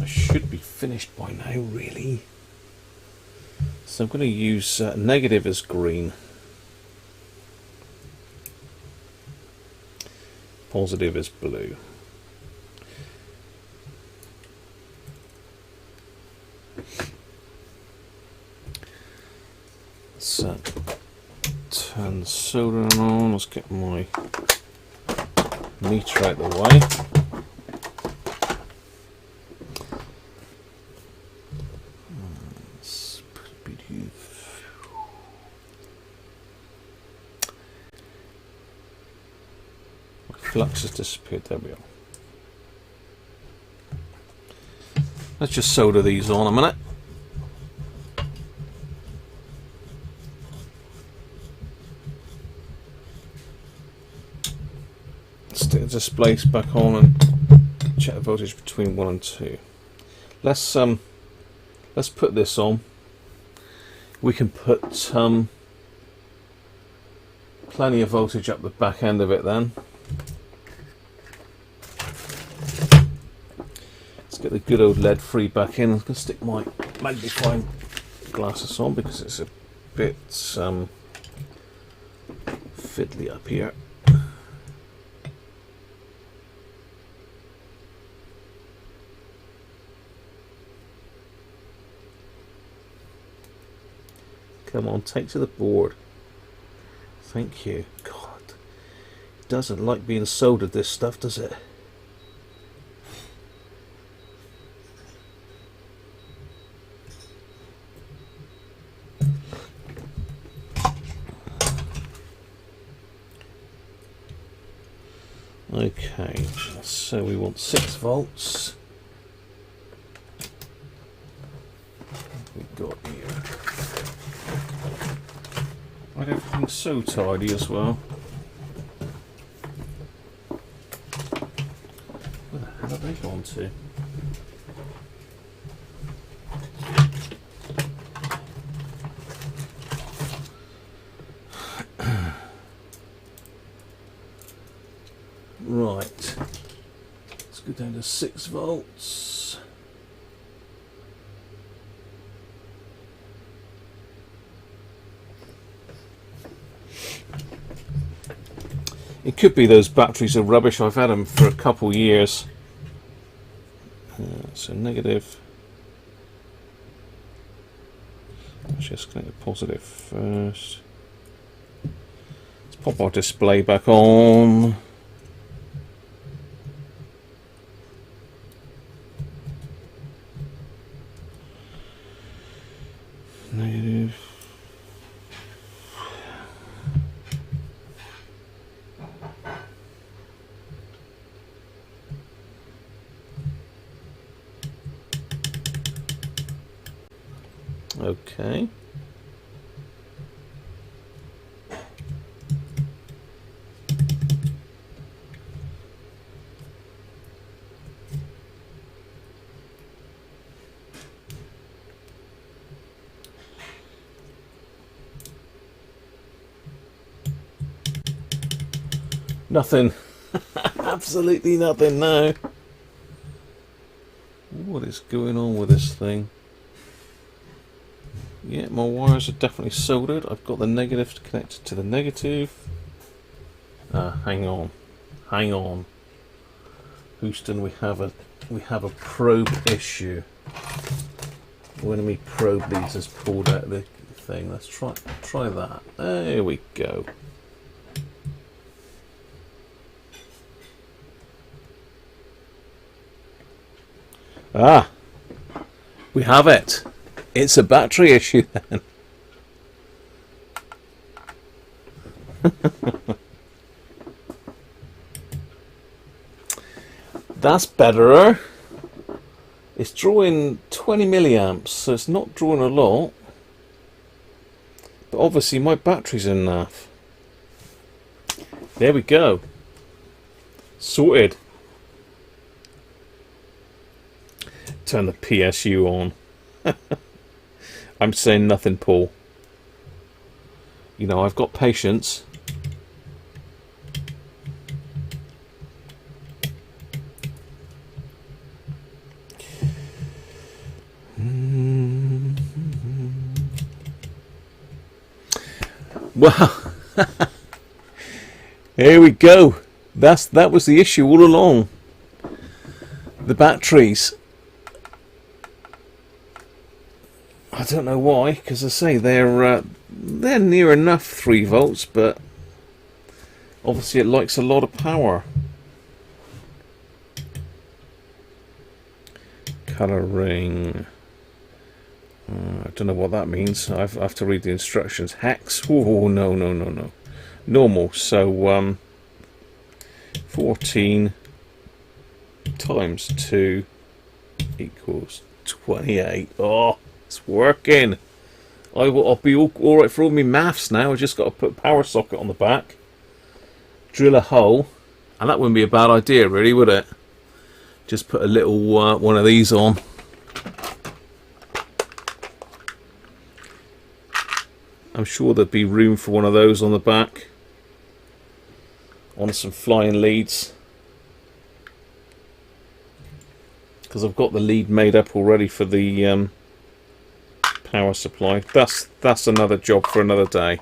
I should be finished by now, really. So I'm going to use negative as green, positive as blue. So turn the soldering on. Let's get my meter out of the way. Flux has disappeared. There we are. Let's just solder these on a minute. Stick the displays back on and check the voltage between 1 and 2. Let's put this on. We can put plenty of voltage up the back end of it then. Get the good old lead free back in. I'm going to stick my magnifying glasses on because it's a bit fiddly up here. Come on, take to the board. Thank you. God, it doesn't like being soldered, this stuff, does it? Okay, so we want 6 volts. We've got here. Right, everything's so tidy as well. Where the hell have they gone to? Right, let's go down to 6 volts. It could be those batteries are rubbish. I've had them for a couple years. So negative. Let's just connect the positive first. Let's pop our display back on. Negative. Okay. Nothing. Absolutely nothing now. What is going on with this thing? Yeah, my wires are definitely soldered. I've got the negative connected to the negative. Hang on. Hang on. Houston, we have a probe issue. When we probe these has pulled out the thing. Let's try that. There we go. Ah, we have it. It's a battery issue then. That's better. It's drawing 20 milliamps, so it's not drawing a lot. But obviously my battery's in naff. There we go. Sorted. Turn the PSU on. I'm saying nothing, Paul. You know, I've got patience. Well, here we go. That was the issue all along. The batteries. I don't know why, because I say they're near enough 3 volts, but obviously it likes a lot of power. Colouring. I don't know what that means. I have to read the instructions. Hex. Oh, no. Normal. So 14 times 2 equals 28. Oh, it's working. I'll be all right for all my maths now. I just got to put a power socket on the back, drill a hole, and that wouldn't be a bad idea, really, would it? Just put a little one of these on. I'm sure there'd be room for one of those on the back, on some flying leads, because I've got the lead made up already for the power supply. That's another job for another day.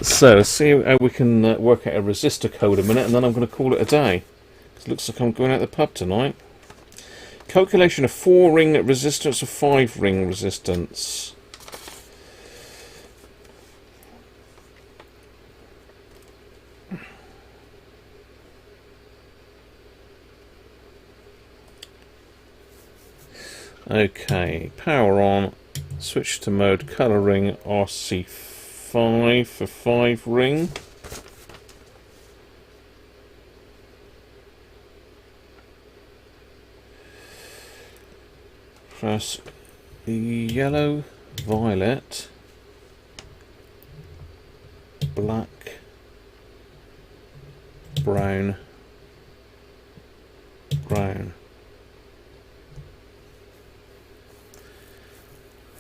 So let's see how we can work out a resistor code a minute, and then I'm going to call it a day. It looks like I'm going out the pub tonight. Calculation of 4-ring resistance or 5-ring resistance. Okay, power on, switch to mode, colouring RC5 for 5-ring. Press yellow, violet, black, brown, brown.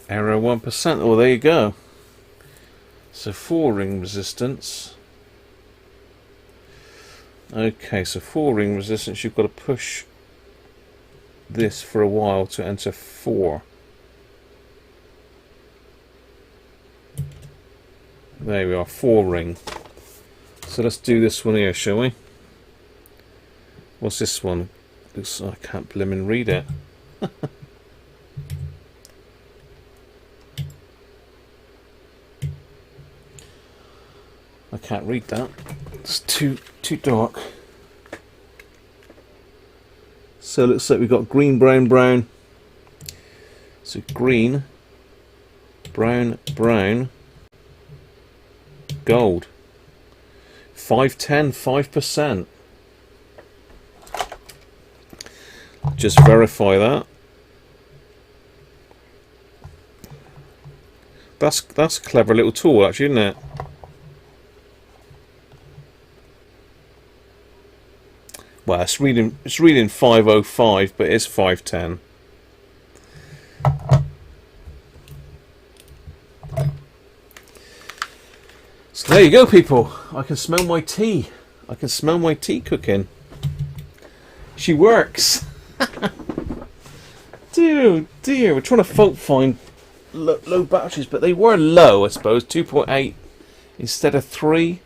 Error 1%. Oh, there you go. So 4-ring resistance. Okay, so 4-ring resistance, you've got to push this for a while to enter 4. There we are, 4-ring. So let's do this one here, shall we? What's this one? Looks, I can't blimmin' read it. I can't read that. It's too dark. So it looks like we've got green, brown, brown. So green, brown, brown, gold. 510, 5%. Just verify that. That's a clever little tool, actually, isn't it? Well, it's reading 505, but it's 510. So there you go, people. I can smell my tea. I can smell my tea cooking. She works. Dear, dear. We're trying to fault find low batteries, but they were low, I suppose. 2.8 instead of 3.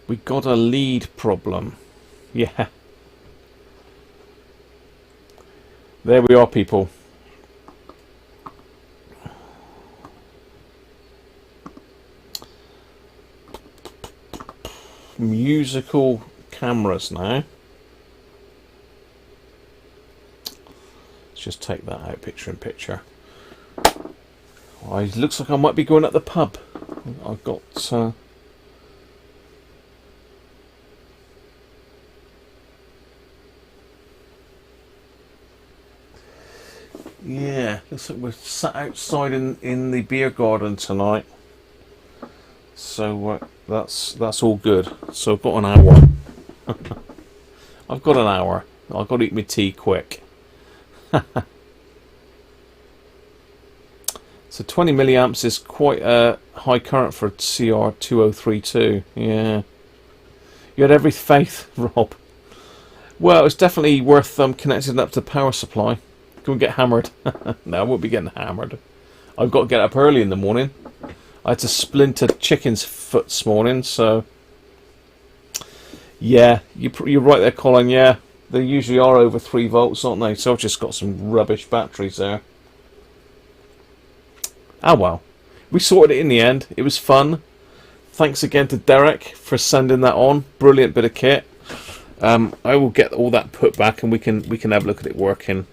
We got a lead problem. Yeah. There we are, people. Musical cameras now. Let's just take that out, picture in picture. Oh, it looks like I might be going at the pub. I've got... yeah, looks like we're sat outside in the beer garden tonight. So that's all good. So I've got an hour. I've got an hour. I've got to eat my tea quick. So 20 milliamps is quite a high current for CR2032. Yeah. You had every faith, Rob. Well, it's definitely worth connecting up to the power supply. Go and get hammered. No, I won't be getting hammered. I've got to get up early in the morning. I had to splint a chicken's foot this morning, so... Yeah, you're right there, Colin, yeah. They usually are over 3 volts, aren't they? So I've just got some rubbish batteries there. Ah, well. We sorted it in the end. It was fun. Thanks again to Derrick for sending that on. Brilliant bit of kit. I will get all that put back and we can have a look at it working.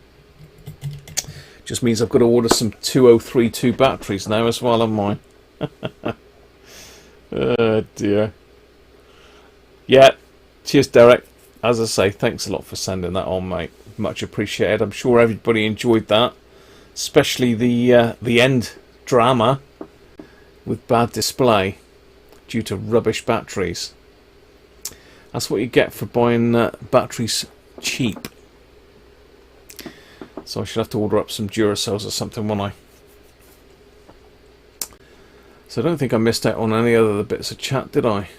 Just means I've got to order some 2032 batteries now as well, haven't I? Oh dear. Yeah. Cheers, Derrick. As I say, thanks a lot for sending that on, mate. Much appreciated. I'm sure everybody enjoyed that, especially the end drama with bad display due to rubbish batteries. That's what you get for buying batteries cheap. So I should have to order up some Duracells or something, won't I? So I don't think I missed out on any other bits of chat, did I?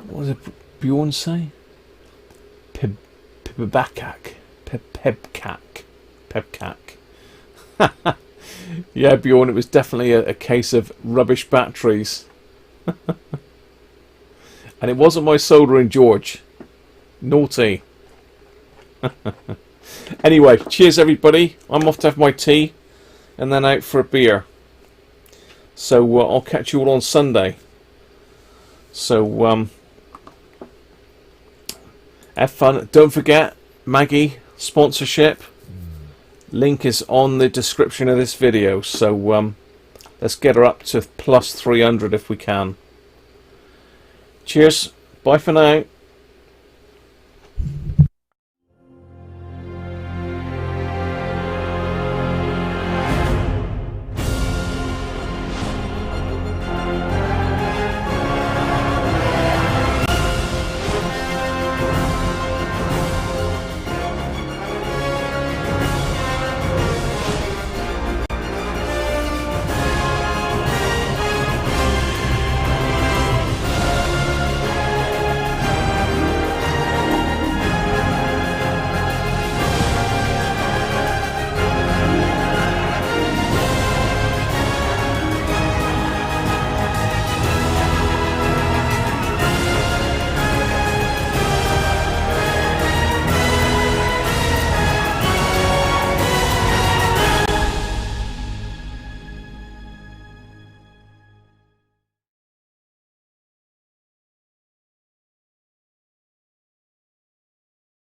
What does Bjorn say? Pebkak. Yeah, Bjorn, it was definitely a case of rubbish batteries. And it wasn't my soldering, George. Naughty. Anyway, cheers everybody. I'm off to have my tea and then out for a beer. So I'll catch you all on Sunday. So have fun. Don't forget, Maggie sponsorship. Link is on the description of this video. So let's get her up to plus 300 if we can. Cheers. Bye for now.